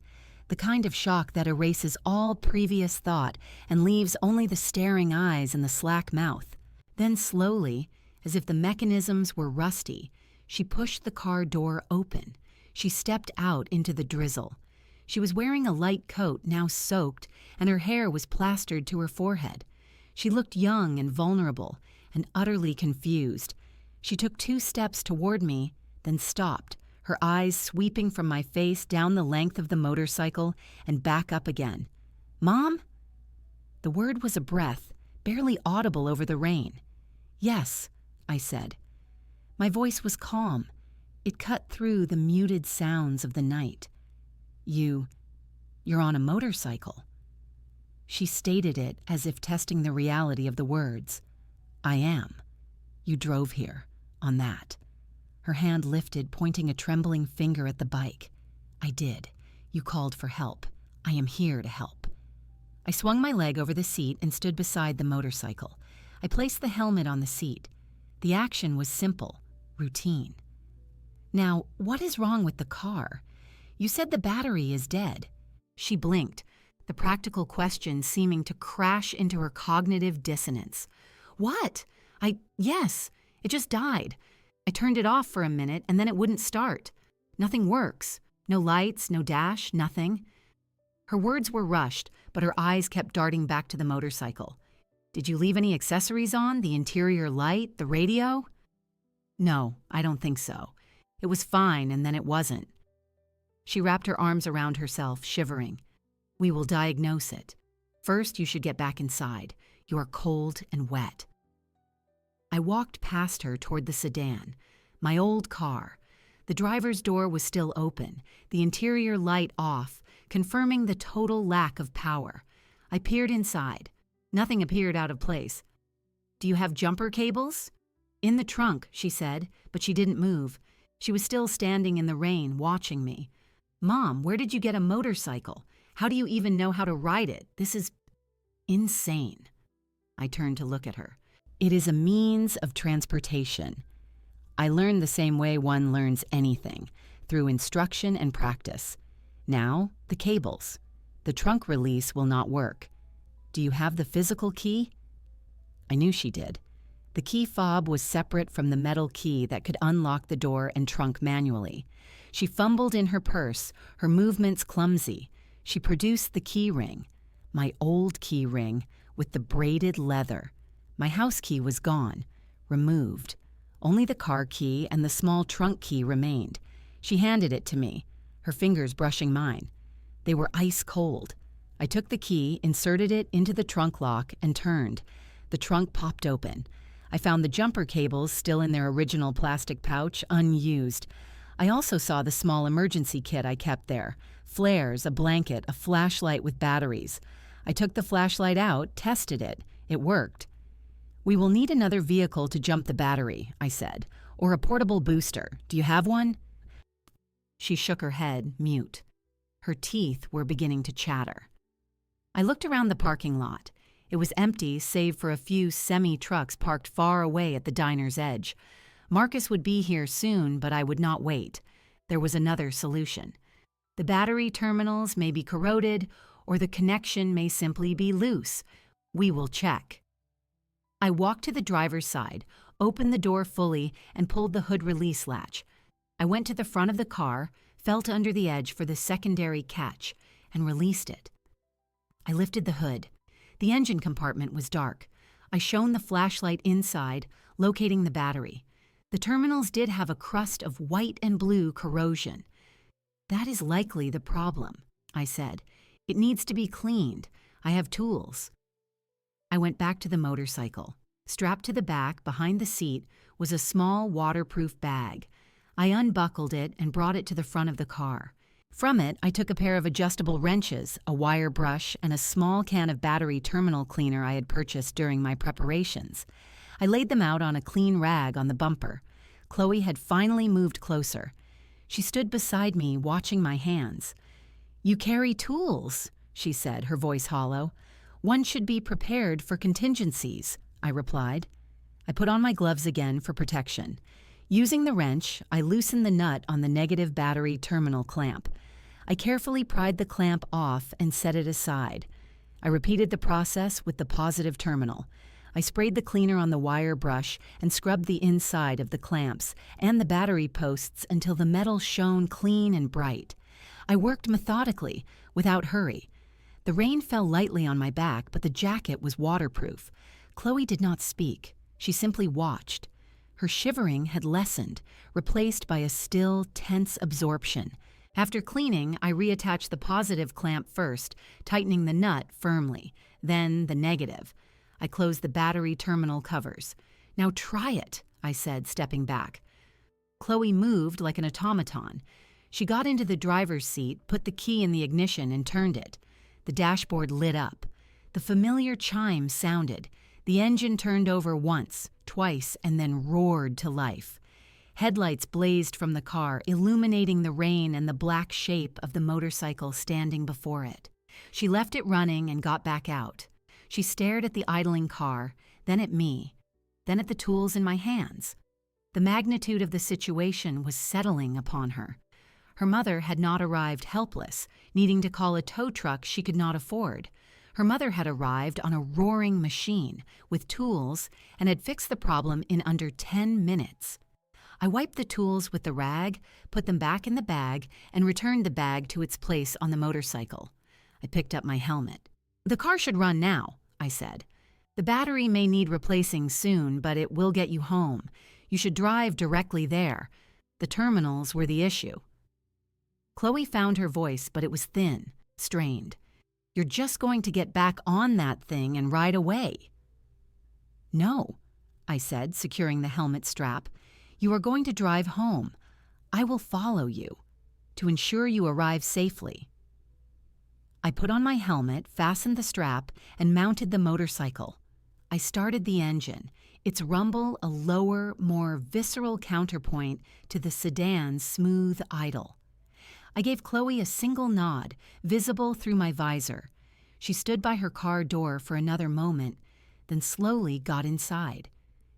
the kind of shock that erases all previous thought and leaves only the staring eyes and the slack mouth. Then slowly, as if the mechanisms were rusty, she pushed the car door open. She stepped out into the drizzle. She was wearing a light coat, now soaked, and her hair was plastered to her forehead. She looked young and vulnerable, and utterly confused. She took 2 steps toward me, then stopped, her eyes sweeping from my face down the length of the motorcycle and back up again. "Mom?" The word was a breath, barely audible over the rain. "Yes," I said. My voice was calm. It cut through the muted sounds of the night. You're on a motorcycle." She stated it as if testing the reality of the words. "I am. You drove here, on that." Her hand lifted, pointing a trembling finger at the bike. "I did. You called for help. I am here to help." I swung my leg over the seat and stood beside the motorcycle. I placed the helmet on the seat. The action was simple, routine. "Now, what is wrong with the car? You said the battery is dead." She blinked, the practical question seeming to crash into her cognitive dissonance. "What? Yes, it just died. I turned it off for a minute and then it wouldn't start. Nothing works. No lights, no dash, nothing." Her words were rushed, but her eyes kept darting back to the motorcycle. "Did you leave any accessories on? The interior light? The radio?" "No, I don't think so. It was fine and then it wasn't." She wrapped her arms around herself, shivering. "We will diagnose it. First, you should get back inside. You are cold and wet." I walked past her toward the sedan, my old car. The driver's door was still open, the interior light off, confirming the total lack of power. I peered inside. Nothing appeared out of place. "Do you have jumper cables?" "In the trunk," she said, but she didn't move. She was still standing in the rain, watching me. "Mom, where did you get a motorcycle? How do you even know how to ride it? This is..." insane. I turned to look at her. It is a means of transportation. I learned the same way one learns anything, through instruction and practice. Now, the cables. The trunk release will not work. Do you have the physical key? I knew she did. The key fob was separate from the metal key that could unlock the door and trunk manually. She fumbled in her purse, her movements clumsy. She produced the key ring, my old key ring, with the braided leather. My house key was gone, removed. Only the car key and the small trunk key remained. She handed it to me, her fingers brushing mine. They were ice cold. I took the key, inserted it into the trunk lock, and turned. The trunk popped open. I found the jumper cables still in their original plastic pouch, unused. I also saw the small emergency kit I kept there. Flares, a blanket, a flashlight with batteries. I took the flashlight out, tested it. It worked. "We will need another vehicle to jump the battery," I said, "or a portable booster. Do you have one?" She shook her head, mute. Her teeth were beginning to chatter. I looked around the parking lot. It was empty save for a few semi-trucks parked far away at the diner's edge. Marcus would be here soon, but I would not wait. There was another solution. The battery terminals may be corroded, or the connection may simply be loose. We will check. I walked to the driver's side, opened the door fully, and pulled the hood release latch. I went to the front of the car, felt under the edge for the secondary catch, and released it. I lifted the hood. The engine compartment was dark. I shone the flashlight inside, locating the battery. The terminals did have a crust of white and blue corrosion. "That is likely the problem," I said. "It needs to be cleaned. I have tools." I went back to the motorcycle. Strapped to the back, behind the seat, was a small waterproof bag. I unbuckled it and brought it to the front of the car. From it, I took a pair of adjustable wrenches, a wire brush, and a small can of battery terminal cleaner I had purchased during my preparations. I laid them out on a clean rag on the bumper. Chloe had finally moved closer. She stood beside me, watching my hands. "You carry tools," she said, her voice hollow. "One should be prepared for contingencies," I replied. I put on my gloves again for protection. Using the wrench, I loosened the nut on the negative battery terminal clamp. I carefully pried the clamp off and set it aside. I repeated the process with the positive terminal. I sprayed the cleaner on the wire brush and scrubbed the inside of the clamps and the battery posts until the metal shone clean and bright. I worked methodically, without hurry. The rain fell lightly on my back, but the jacket was waterproof. Chloe did not speak. She simply watched. Her shivering had lessened, replaced by a still, tense absorption. After cleaning, I reattached the positive clamp first, tightening the nut firmly, then the negative. I closed the battery terminal covers. "Now try it," I said, stepping back. Chloe moved like an automaton. She got into the driver's seat, put the key in the ignition, and turned it. The dashboard lit up. The familiar chime sounded. The engine turned over once, twice, and then roared to life. Headlights blazed from the car, illuminating the rain and the black shape of the motorcycle standing before it. She left it running and got back out. She stared at the idling car, then at me, then at the tools in my hands. The magnitude of the situation was settling upon her. Her mother had not arrived helpless, needing to call a tow truck she could not afford. Her mother had arrived on a roaring machine with tools and had fixed the problem in under 10 minutes. I wiped the tools with the rag, put them back in the bag, and returned the bag to its place on the motorcycle. I picked up my helmet. "The car should run now," I said. "The battery may need replacing soon, but it will get you home. You should drive directly there. The terminals were the issue." Chloe found her voice, but it was thin, strained. "You're just going to get back on that thing and ride away." "No," I said, securing the helmet strap. "You are going to drive home. I will follow you to ensure you arrive safely." I put on my helmet, fastened the strap, and mounted the motorcycle. I started the engine, its rumble a lower, more visceral counterpoint to the sedan's smooth idle. I gave Chloe a single nod, visible through my visor. She stood by her car door for another moment, then slowly got inside.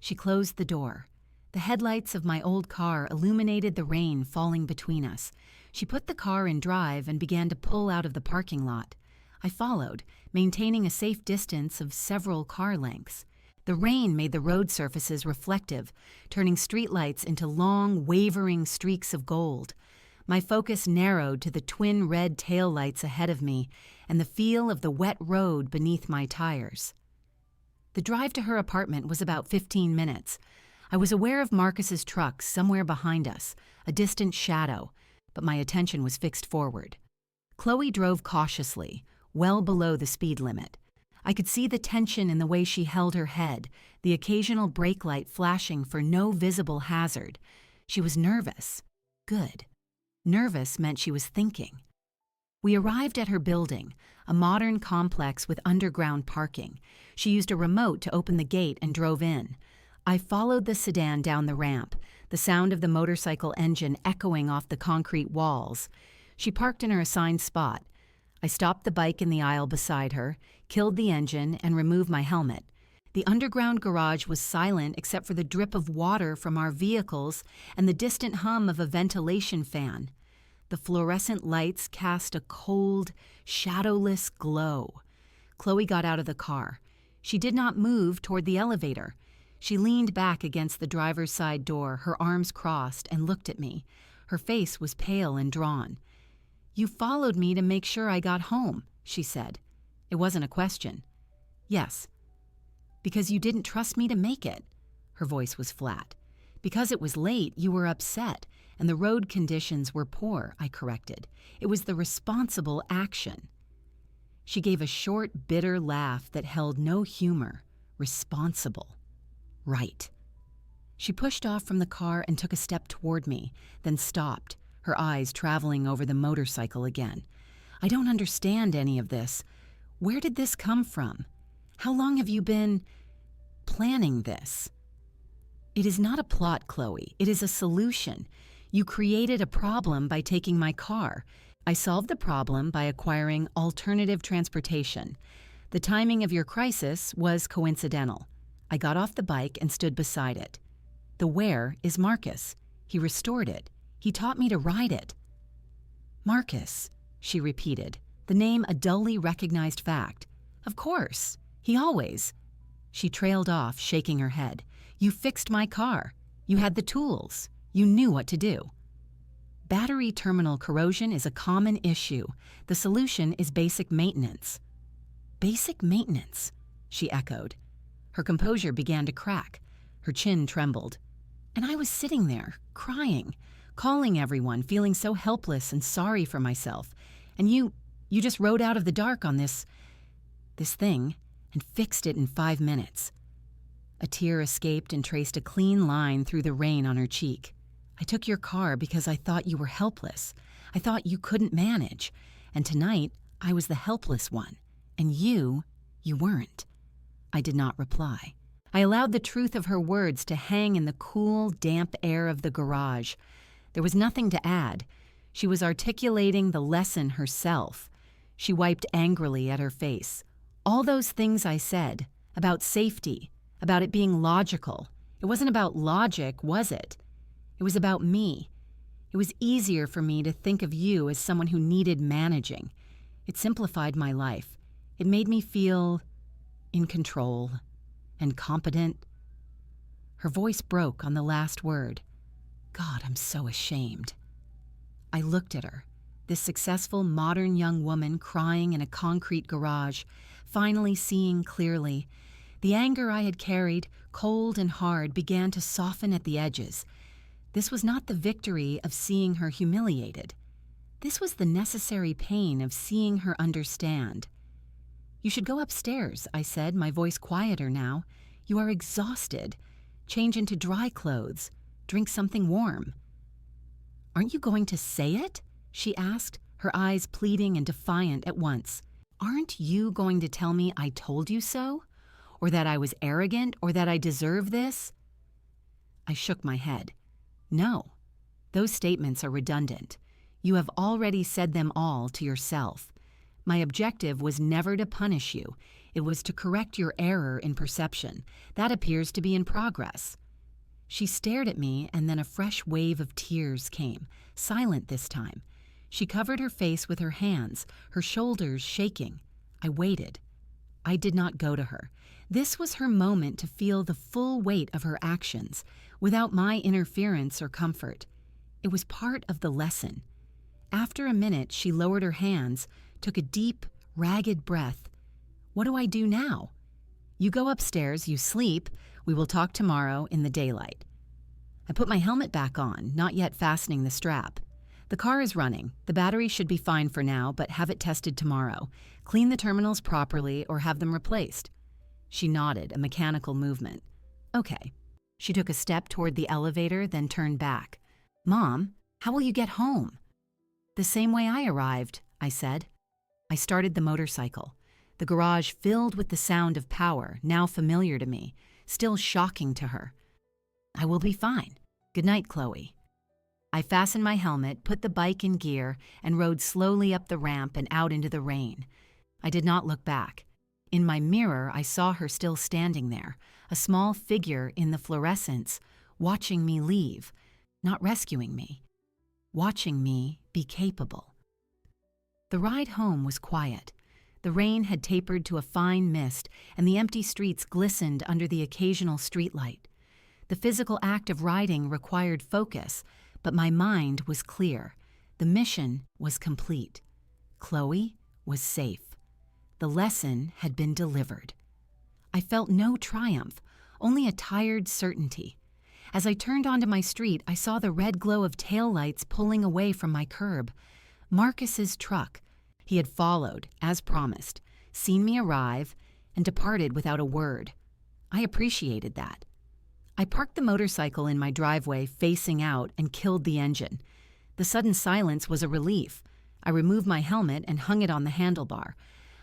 She closed the door. The headlights of my old car illuminated the rain falling between us. She put the car in drive and began to pull out of the parking lot. I followed, maintaining a safe distance of several car lengths. The rain made the road surfaces reflective, turning streetlights into long, wavering streaks of gold. My focus narrowed to the twin red taillights ahead of me and the feel of the wet road beneath my tires. The drive to her apartment was about 15 minutes. I was aware of Marcus's truck somewhere behind us, a distant shadow, but my attention was fixed forward. Chloe drove cautiously, well below the speed limit. I could see the tension in the way she held her head, the occasional brake light flashing for no visible hazard. She was nervous. Good. Nervous meant she was thinking. We arrived at her building, a modern complex with underground parking. She used a remote to open the gate and drove in. I followed the sedan down the ramp, the sound of the motorcycle engine echoing off the concrete walls. She parked in her assigned spot. I stopped the bike in the aisle beside her, killed the engine, and removed my helmet. The underground garage was silent except for the drip of water from our vehicles and the distant hum of a ventilation fan. The fluorescent lights cast a cold, shadowless glow. Chloe got out of the car. She did not move toward the elevator. She leaned back against the driver's side door, her arms crossed, and looked at me. Her face was pale and drawn. "You followed me to make sure I got home," she said. It wasn't a question. "Yes." "Because you didn't trust me to make it." Her voice was flat. "Because it was late, you were upset, and the road conditions were poor," I corrected. "It was the responsible action." She gave a short, bitter laugh that held no humor. Responsible. Right. She pushed off from the car and took a step toward me, then stopped, her eyes traveling over the motorcycle again. "I don't understand any of this. Where did this come from? How long have you been planning this?" "It is not a plot, Chloe. It is a solution. You created a problem by taking my car. I solved the problem by acquiring alternative transportation. The timing of your crisis was coincidental. I got off the bike and stood beside it. The where is Marcus. He restored it. He taught me to ride it." "Marcus," she repeated, the name a dully recognized fact. "Of course. He always—" She trailed off, shaking her head. "You fixed my car. You had the tools. You knew what to do." Battery terminal corrosion is a common issue. The solution is basic maintenance. "Basic maintenance," she echoed. Her composure began to crack. Her chin trembled. And I was sitting there, crying, calling everyone, feeling so helpless and sorry for myself. And you just rode out of the dark on this thing and fixed it in 5 minutes. A tear escaped and traced a clean line through the rain on her cheek. "I took your car because I thought you were helpless. I thought you couldn't manage. And tonight, I was the helpless one. And you weren't." I did not reply. I allowed the truth of her words to hang in the cool, damp air of the garage. There was nothing to add. She was articulating the lesson herself. She wiped angrily at her face. All those things I said, about safety, about it being logical. It wasn't about logic, was it? It was about me. It was easier for me to think of you as someone who needed managing. It simplified my life. It made me feel in control and competent. Her voice broke on the last word. God, I'm so ashamed. I looked at her, this successful modern young woman crying in a concrete garage, finally seeing clearly. The anger I had carried, cold and hard, began to soften at the edges. This was not the victory of seeing her humiliated. This was the necessary pain of seeing her understand. "You should go upstairs," I said, my voice quieter now. "You are exhausted. Change into dry clothes. Drink something warm." "Aren't you going to say it?" she asked, her eyes pleading and defiant at once. "Aren't you going to tell me I told you so? Or that I was arrogant, or that I deserve this?" I shook my head. "No. Those statements are redundant. You have already said them all to yourself. My objective was never to punish you. It was to correct your error in perception. That appears to be in progress." She stared at me, and then a fresh wave of tears came, silent this time. She covered her face with her hands, her shoulders shaking. I waited. I did not go to her. This was her moment to feel the full weight of her actions, without my interference or comfort. It was part of the lesson. After a minute, she lowered her hands, took a deep, ragged breath. "What do I do now?" "You go upstairs, you sleep. We will talk tomorrow in the daylight." I put my helmet back on, not yet fastening the strap. "The car is running. The battery should be fine for now, but have it tested tomorrow. Clean the terminals properly or have them replaced." She nodded, a mechanical movement. "Okay." She took a step toward the elevator, then turned back. "Mom, how will you get home?" "The same way I arrived," I said. I started the motorcycle. The garage filled with the sound of power, now familiar to me, still shocking to her. "I will be fine. Good night, Chloe." I fastened my helmet, put the bike in gear, and rode slowly up the ramp and out into the rain. I did not look back. In my mirror, I saw her still standing there, a small figure in the fluorescence, watching me leave, not rescuing me, watching me be capable. The ride home was quiet. The rain had tapered to a fine mist, and the empty streets glistened under the occasional streetlight. The physical act of riding required focus, but my mind was clear. The mission was complete. Chloe was safe. The lesson had been delivered. I felt no triumph, only a tired certainty. As I turned onto my street, I saw the red glow of taillights pulling away from my curb. Marcus's truck. He had followed, as promised, seen me arrive, and departed without a word. I appreciated that. I parked the motorcycle in my driveway facing out and killed the engine. The sudden silence was a relief. I removed my helmet and hung it on the handlebar.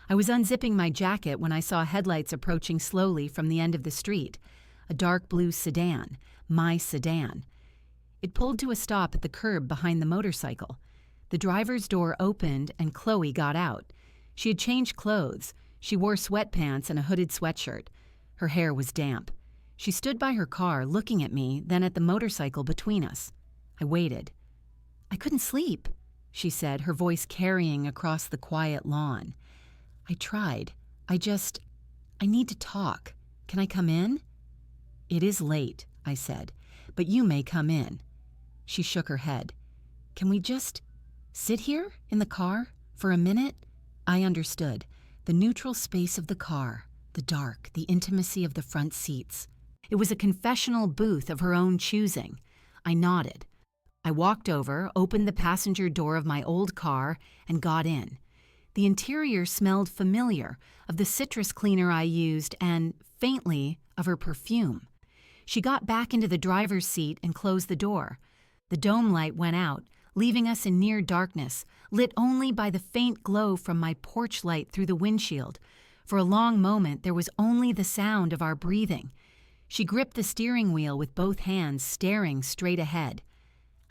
I was unzipping my jacket when I saw headlights approaching slowly from the end of the street. A dark blue sedan, my sedan. It pulled to a stop at the curb behind the motorcycle. The driver's door opened and Chloe got out. She had changed clothes. She wore sweatpants and a hooded sweatshirt. Her hair was damp. She stood by her car, looking at me, then at the motorcycle between us. I waited. "I couldn't sleep," she said, her voice carrying across the quiet lawn. "I tried. I need to talk. Can I come in?" "It is late," I said, "but you may come in." She shook her head. "Can we just sit here in the car for a minute?" I understood. The neutral space of the car, the dark, the intimacy of the front seats. It was a confessional booth of her own choosing. I nodded. I walked over, opened the passenger door of my old car, and got in. The interior smelled familiar, of the citrus cleaner I used and, faintly, of her perfume. She got back into the driver's seat and closed the door. The dome light went out, leaving us in near darkness, lit only by the faint glow from my porch light through the windshield. For a long moment, there was only the sound of our breathing. She gripped the steering wheel with both hands, staring straight ahead.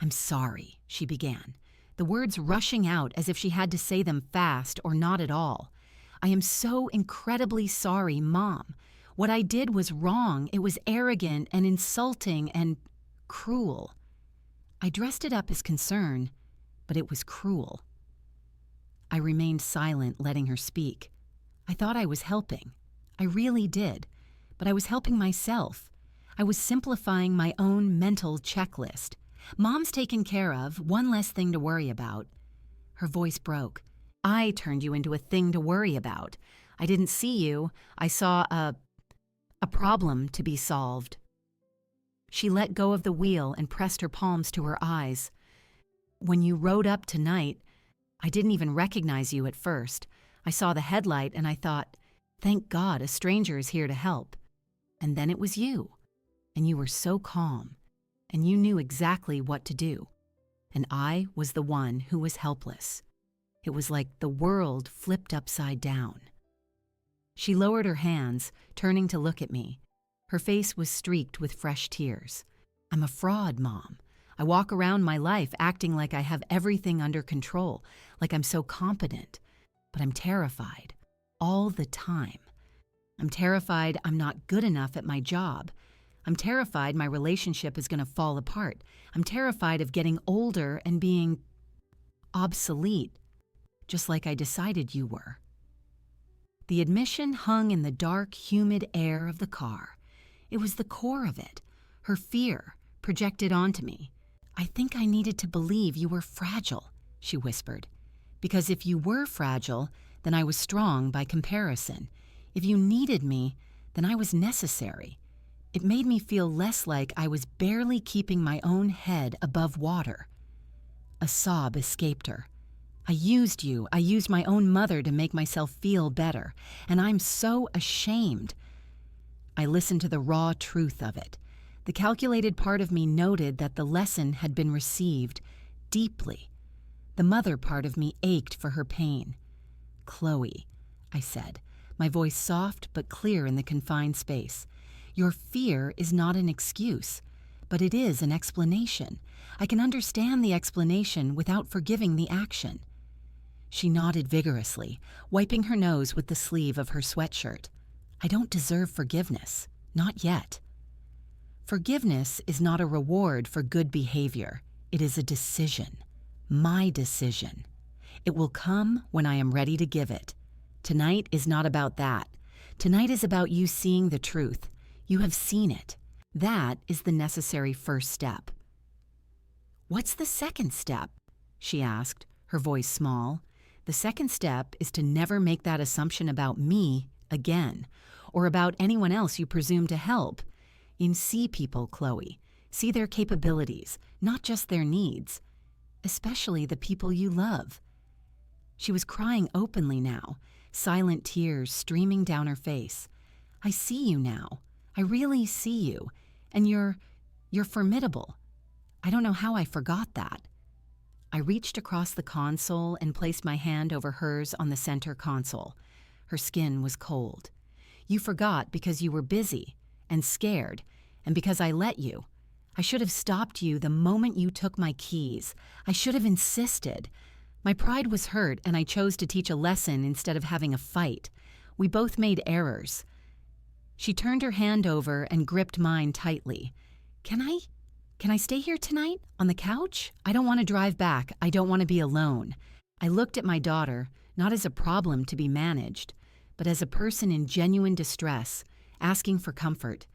"I'm sorry," she began, the words rushing out as if she had to say them fast or not at all. "I am so incredibly sorry, Mom. What I did was wrong. It was arrogant and insulting and cruel." I dressed it up as concern, but it was cruel. I remained silent, letting her speak. I thought I was helping. I really did. But I was helping myself. I was simplifying my own mental checklist. Mom's taken care of, one less thing to worry about. Her voice broke. "I turned you into a thing to worry about. I didn't see you. I saw a problem to be solved." She let go of the wheel and pressed her palms to her eyes. "When you rode up tonight, I didn't even recognize you at first. I saw the headlight and I thought, thank God a stranger is here to help. And then it was you. And you were so calm. And you knew exactly what to do. And I was the one who was helpless. It was like the world flipped upside down." She lowered her hands, turning to look at me. Her face was streaked with fresh tears. "I'm a fraud, Mom. I walk around my life acting like I have everything under control, like I'm so competent. but I'm terrified. All the time. I'm terrified I'm not good enough at my job. I'm terrified my relationship is going to fall apart. I'm terrified of getting older and being obsolete, just like I decided you were. The admission hung in the dark, humid air of the car. It was the core of it, her fear, projected onto me. I think I needed to believe you were fragile, she whispered. Because if you were fragile, then I was strong by comparison. If you needed me, then I was necessary. It made me feel less like I was barely keeping my own head above water. A sob escaped her. I used you. I used my own mother to make myself feel better, and I'm so ashamed. I listened to the raw truth of it. The calculated part of me noted that the lesson had been received deeply. The mother part of me ached for her pain. Chloe, I said, my voice soft but clear in the confined space. Your fear is not an excuse, but it is an explanation. I can understand the explanation without forgiving the action. She nodded vigorously, wiping her nose with the sleeve of her sweatshirt. I don't deserve forgiveness. Not yet. Forgiveness is not a reward for good behavior. It is a decision. My decision. It will come when I am ready to give it. Tonight is not about that. Tonight is about you seeing the truth. You have seen it. That is the necessary first step. What's the second step? She asked, her voice small. The second step is to never make that assumption about me again, or about anyone else you presume to help. See people, Chloe. See their capabilities, not just their needs, especially the people you love. She was crying openly now, silent tears streaming down her face. I see you now. I really see you. And you're formidable. I don't know how I forgot that. I reached across the console and placed my hand over hers on the center console. Her skin was cold. You forgot because you were busy and scared, and because I let you. I should have stopped you the moment you took my keys. I should have insisted. My pride was hurt, and I chose to teach a lesson instead of having a fight. We both made errors. She turned her hand over and gripped mine tightly. Can I stay here tonight? On the couch? I don't want to drive back. I don't want to be alone. I looked at my daughter, not as a problem to be managed, but as a person in genuine distress, asking for comfort.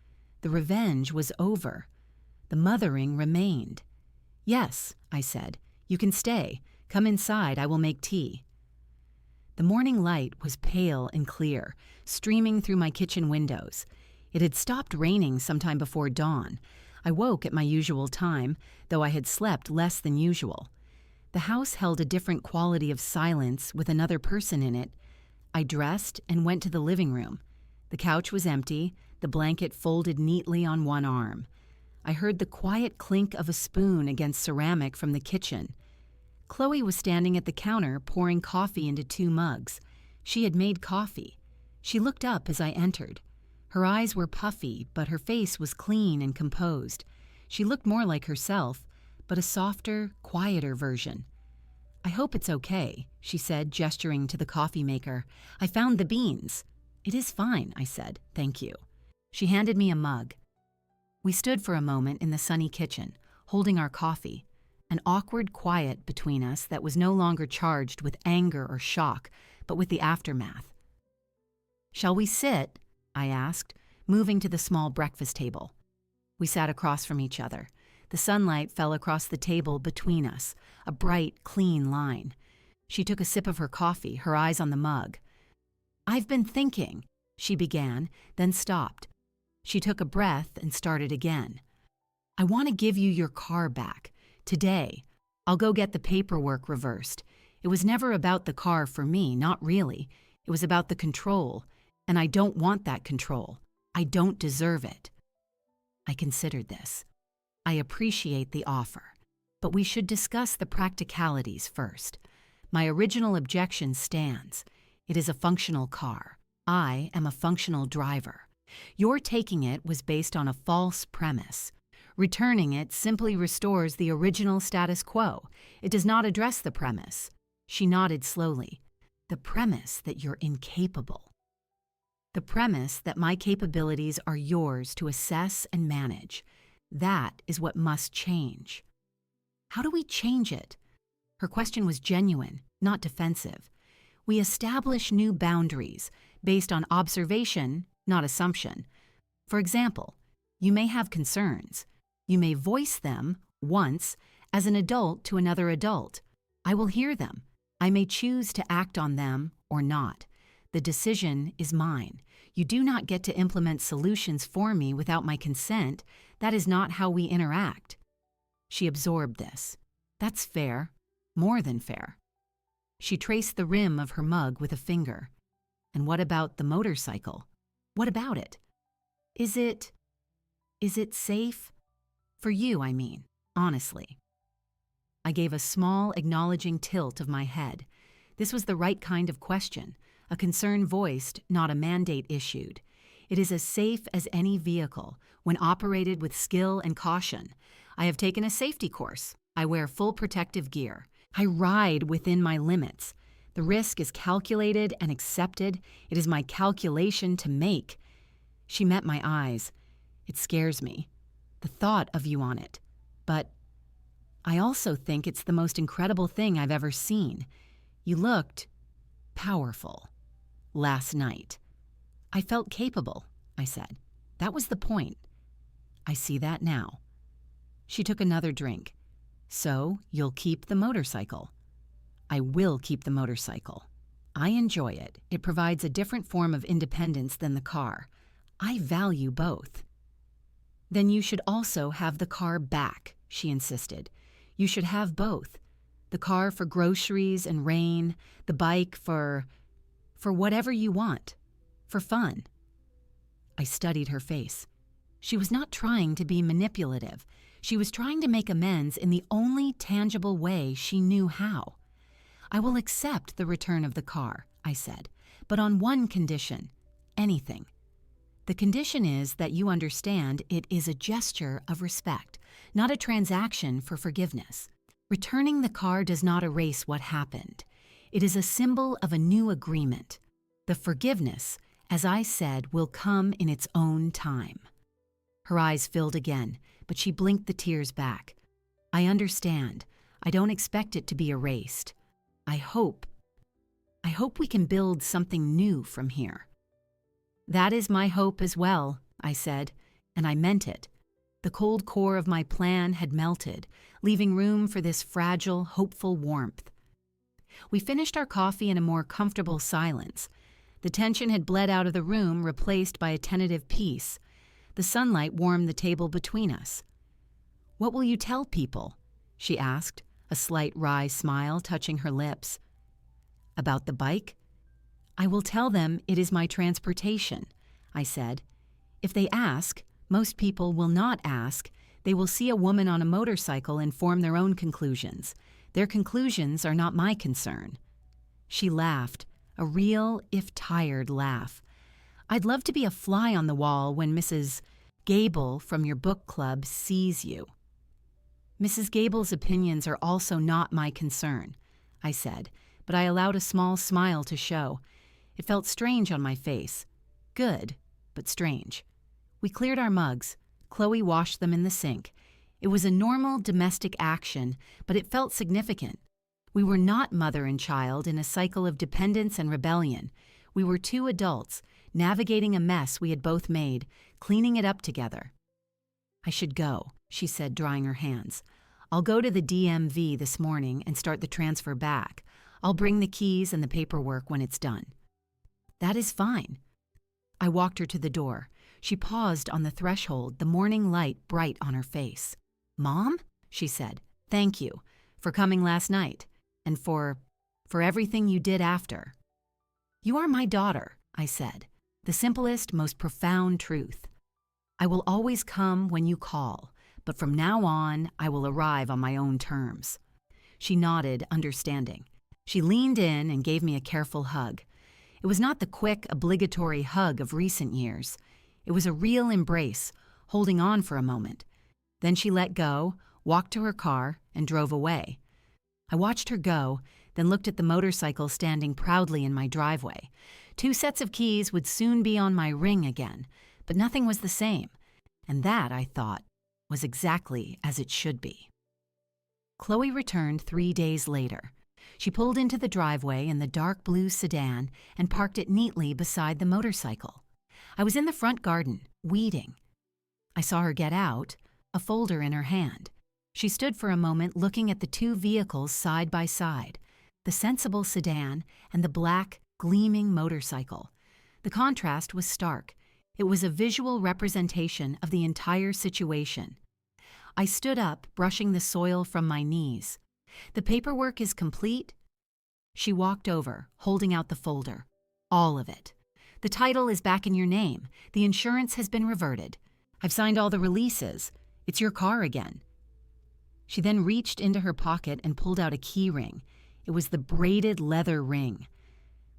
The revenge was over. The mothering remained. Yes, I said. You can stay. Come inside. I will make tea. The morning light was pale and clear, streaming through my kitchen windows. It had stopped raining sometime before dawn. I woke at my usual time, though I had slept less than usual. The house held a different quality of silence with another person in it. I dressed and went to the living room. The couch was empty, the blanket folded neatly on one arm. I heard the quiet clink of a spoon against ceramic from the kitchen. Chloe was standing at the counter pouring coffee into 2 mugs. She had made coffee. She looked up as I entered. Her eyes were puffy, but her face was clean and composed. She looked more like herself, but a softer, quieter version. I hope it's okay, she said, gesturing to the coffee maker. I found the beans. It is fine, I said. Thank you. She handed me a mug. We stood for a moment in the sunny kitchen, holding our coffee, an awkward quiet between us that was no longer charged with anger or shock, but with the aftermath. Shall we sit? I asked, moving to the small breakfast table. We sat across from each other. The sunlight fell across the table between us, a bright, clean line. She took a sip of her coffee, her eyes on the mug. I've been thinking, she began, then stopped. She took a breath and started again. I want to give you your car back. Today. I'll go get the paperwork reversed. It was never about the car for me, not really. It was about the control. And I don't want that control. I don't deserve it. I considered this. I appreciate the offer, but we should discuss the practicalities first. My original objection stands. It is a functional car. I am a functional driver. Your taking it was based on a false premise. Returning it simply restores the original status quo. It does not address the premise. She nodded slowly. The premise that you're incapable. The premise that my capabilities are yours to assess and manage. That is what must change. How do we change it? Her question was genuine, not defensive. We establish new boundaries based on observation, not assumption. For example, you may have concerns. You may voice them once as an adult to another adult. I will hear them. I may choose to act on them or not. The decision is mine. You do not get to implement solutions for me without my consent. That is not how we interact. She absorbed this. That's fair. More than fair. She traced the rim of her mug with a finger. And what about the motorcycle? What about it? Is it safe? For you, I mean, honestly. I gave a small, acknowledging tilt of my head. This was the right kind of question, a concern voiced, not a mandate issued. It is as safe as any vehicle, when operated with skill and caution. I have taken a safety course. I wear full protective gear. I ride within my limits. The risk is calculated and accepted. It is my calculation to make. She met my eyes. It scares me, the thought of you on it. But I also think it's the most incredible thing I've ever seen. You looked powerful last night. I felt capable, I said. That was the point. I see that now. She took another drink. So you'll keep the motorcycle. I will keep the motorcycle. I enjoy it. It provides a different form of independence than the car. I value both. Then you should also have the car back, she insisted. You should have both. The car for groceries and rain, the bike for whatever you want, for fun. I studied her face. She was not trying to be manipulative. She was trying to make amends in the only tangible way she knew how. I will accept the return of the car, I said, but on one condition, anything. The condition is that you understand it is a gesture of respect, not a transaction for forgiveness. Returning the car does not erase what happened. It is a symbol of a new agreement. The forgiveness, as I said, will come in its own time. Her eyes filled again, but she blinked the tears back. I understand. I don't expect it to be erased. I hope we can build something new from here. That is my hope as well, I said, and I meant it. The cold core of my plan had melted, leaving room for this fragile, hopeful warmth. We finished our coffee in a more comfortable silence. The tension had bled out of the room, replaced by a tentative peace. The sunlight warmed the table between us. "What will you tell people?" she asked, a slight wry smile touching her lips. "About the bike? I will tell them it is my transportation," I said. "If they ask, most people will not ask. They will see a woman on a motorcycle and form their own conclusions. Their conclusions are not my concern." She laughed, a real, if tired, laugh. "I'd love to be a fly on the wall when Mrs. Gable from your book club sees you." "Mrs. Gable's opinions are also not my concern," I said, but I allowed a small smile to show. It felt strange on my face. Good, but strange. We cleared our mugs. Chloe washed them in the sink. It was a normal domestic action, but it felt significant. We were not mother and child in a cycle of dependence and rebellion. We were two adults, navigating a mess we had both made, cleaning it up together. "I should go," she said, drying her hands. "I'll go to the DMV this morning and start the transfer back. I'll bring the keys and the paperwork when it's done." "That is fine." I walked her to the door. She paused on the threshold, the morning light bright on her face. "Mom?" she said. "Thank you for coming last night and for everything you did after." "You are my daughter," I said, the simplest, most profound truth. "I will always come when you call, but from now on, I will arrive on my own terms." She nodded, understanding. She leaned in and gave me a careful hug. It was not the quick, obligatory hug of recent years. It was a real embrace, holding on for a moment. Then she let go, walked to her car, and drove away. I watched her go, then looked at the motorcycle standing proudly in my driveway. 2 sets of keys would soon be on my ring again, but nothing was the same. And that, I thought, was exactly as it should be. Chloe returned 3 days later. She pulled into the driveway in the dark blue sedan and parked it neatly beside the motorcycle. I was in the front garden, weeding. I saw her get out, a folder in her hand. She stood for a moment looking at the 2 vehicles side by side, the sensible sedan and the black, gleaming motorcycle. The contrast was stark. It was a visual representation of the entire situation. I stood up, brushing the soil from my knees. "The paperwork is complete?" She walked over, holding out the folder. "All of it. The title is back in your name. The insurance has been reverted. I've signed all the releases. It's your car again." She then reached into her pocket and pulled out a key ring. It was the braided leather ring.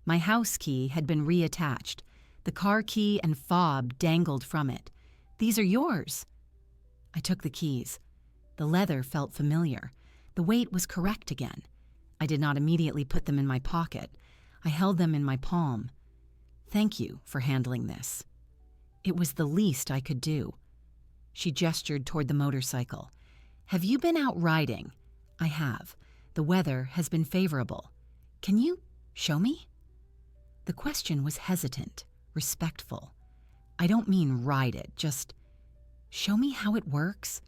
My house key had been reattached. The car key and fob dangled from it. "These are yours." I took the keys. The leather felt familiar. The weight was correct again. I did not immediately put them in my pocket. I held them in my palm. "Thank you for handling this." It was the least I could do. She gestured toward the motorcycle. "Have you been out riding?" "I have. The weather has been favorable. Can you show me?" The question was hesitant, respectful. "I don't mean ride it, just show me how it works."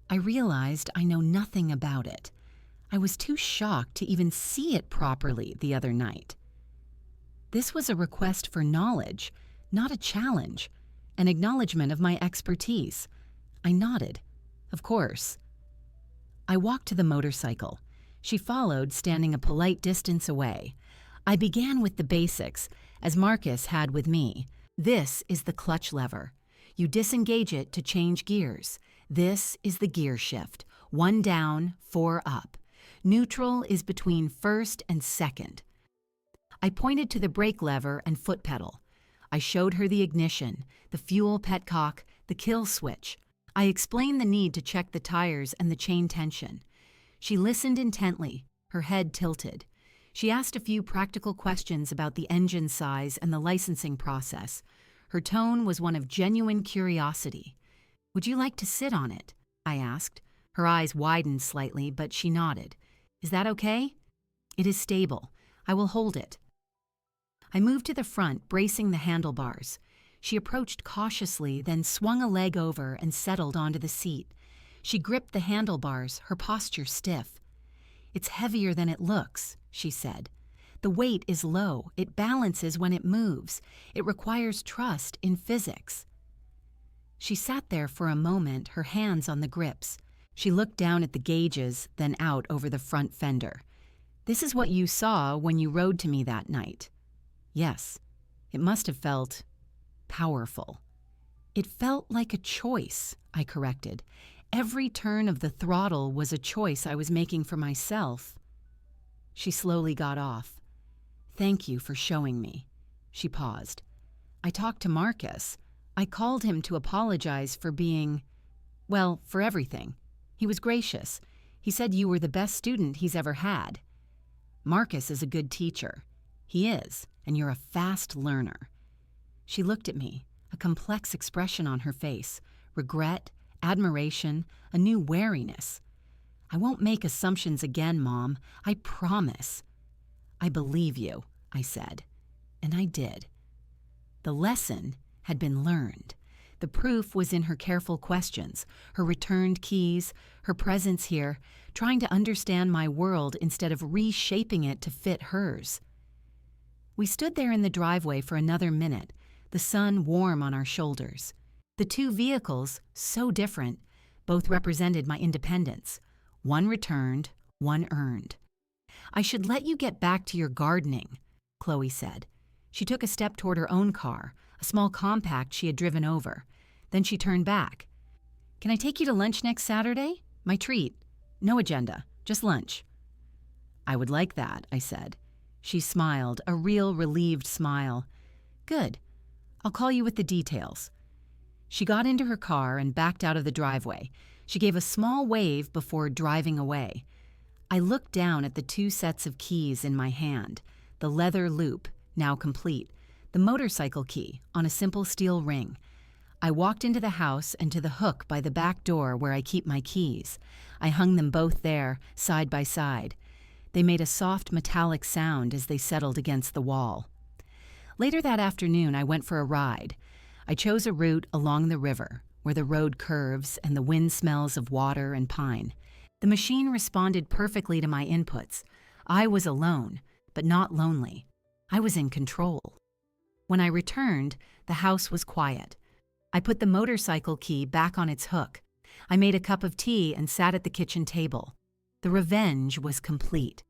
I realized I know nothing about it. I was too shocked to even see it properly the other night. This was a request for knowledge, not a challenge, an acknowledgement of my expertise. I nodded. "Of course." I walked to the motorcycle. She followed, standing a polite distance away. I began with the basics, as Marcus had with me. This is the clutch lever. You disengage it to change gears. This is the gear shift. 1 down, 4 up. Neutral is between first and second. I pointed to the brake lever and foot pedal. I showed her the ignition, the fuel petcock, the kill switch. I explained the need to check the tires and the chain tension. She listened intently, her head tilted. She asked a few practical questions about the engine size and the licensing process. Her tone was one of genuine curiosity. "Would you like to sit on it?" I asked. Her eyes widened slightly, but she nodded. "Is that okay?" "It is stable. I will hold it." I moved to the front, bracing the handlebars. She approached cautiously, then swung a leg over and settled onto the seat. She gripped the handlebars, her posture stiff. "It's heavier than it looks," she said. "The weight is low. It balances when it moves. It requires trust in physics." She sat there for a moment, her hands on the grips. She looked down at the gauges, then out over the front fender. "This is what you saw when you rode to me that night." Yes, it must have felt powerful. "It felt like a choice," I corrected. "Every turn of the throttle was a choice I was making for myself." She slowly got off. "Thank you for showing me." She paused. "I talked to Marcus. I called him to apologize for for everything. He was gracious. He said you were the best student he's ever had. Marcus is a good teacher. He is, and you're a fast learner." She looked at me, a complex expression on her face, regret, admiration, a new wariness. "I won't make assumptions again, Mom. I promise." "I believe you," I said. And I did. The lesson had been learned. The proof was in her careful questions, her returned keys, her presence here, trying to understand my world instead of reshaping it to fit hers. We stood there in the driveway for another minute, the sun warm on our shoulders. The 2 vehicles, so different, both represented my independence. One returned, one earned. "I should let you get back to your gardening," Chloe said. She took a step toward her own car, a small compact she had driven over. Then she turned back. "Can I take you to lunch next Saturday? My treat. No agenda, just lunch." "I would like that," I said. She smiled, a real relieved smile. "Good. I'll call you with the details." She got into her car and backed out of the driveway. She gave a small wave before driving away. I looked down at the 2 sets of keys in my hand, the leather loop, now complete, the motorcycle key on a simple steel ring. I walked into the house and to the hook by the back door where I keep my keys. I hung them both there, side by side. They made a soft metallic sound as they settled against the wall. Later that afternoon, I went for a ride. I chose a route along the river, where the road curves and the wind smells of water and pine. The machine responded perfectly to my inputs. I was alone, but not lonely. I was in control. When I returned, the house was quiet. I put the motorcycle key back on its hook. I made a cup of tea and sat at the kitchen table. The revenge was complete.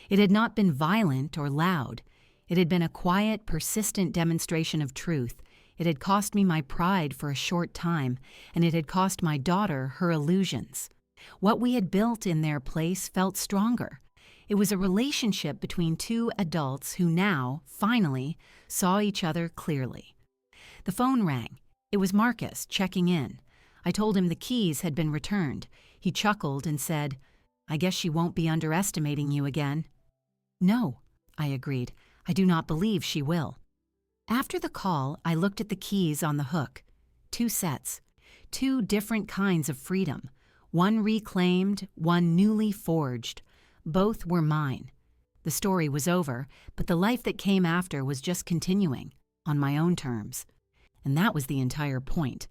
It had not been violent or loud. It had been a quiet, persistent demonstration of truth. It had cost me my pride for a short time, and it had cost my daughter her illusions. What we had built in their place felt stronger. It was a relationship between 2 adults who now, finally, saw each other clearly. The phone rang. It was Marcus checking in. I told him the keys had been returned. He chuckled and said, "I guess she won't be underestimating you again." "No," I agreed. "I do not believe she will." After the call, I looked at the keys on the hook. 2 sets. 2 different kinds of freedom. One reclaimed, one newly forged. Both were mine. The story was over, but the life that came after was just continuing, on my own terms. And that was the entire point.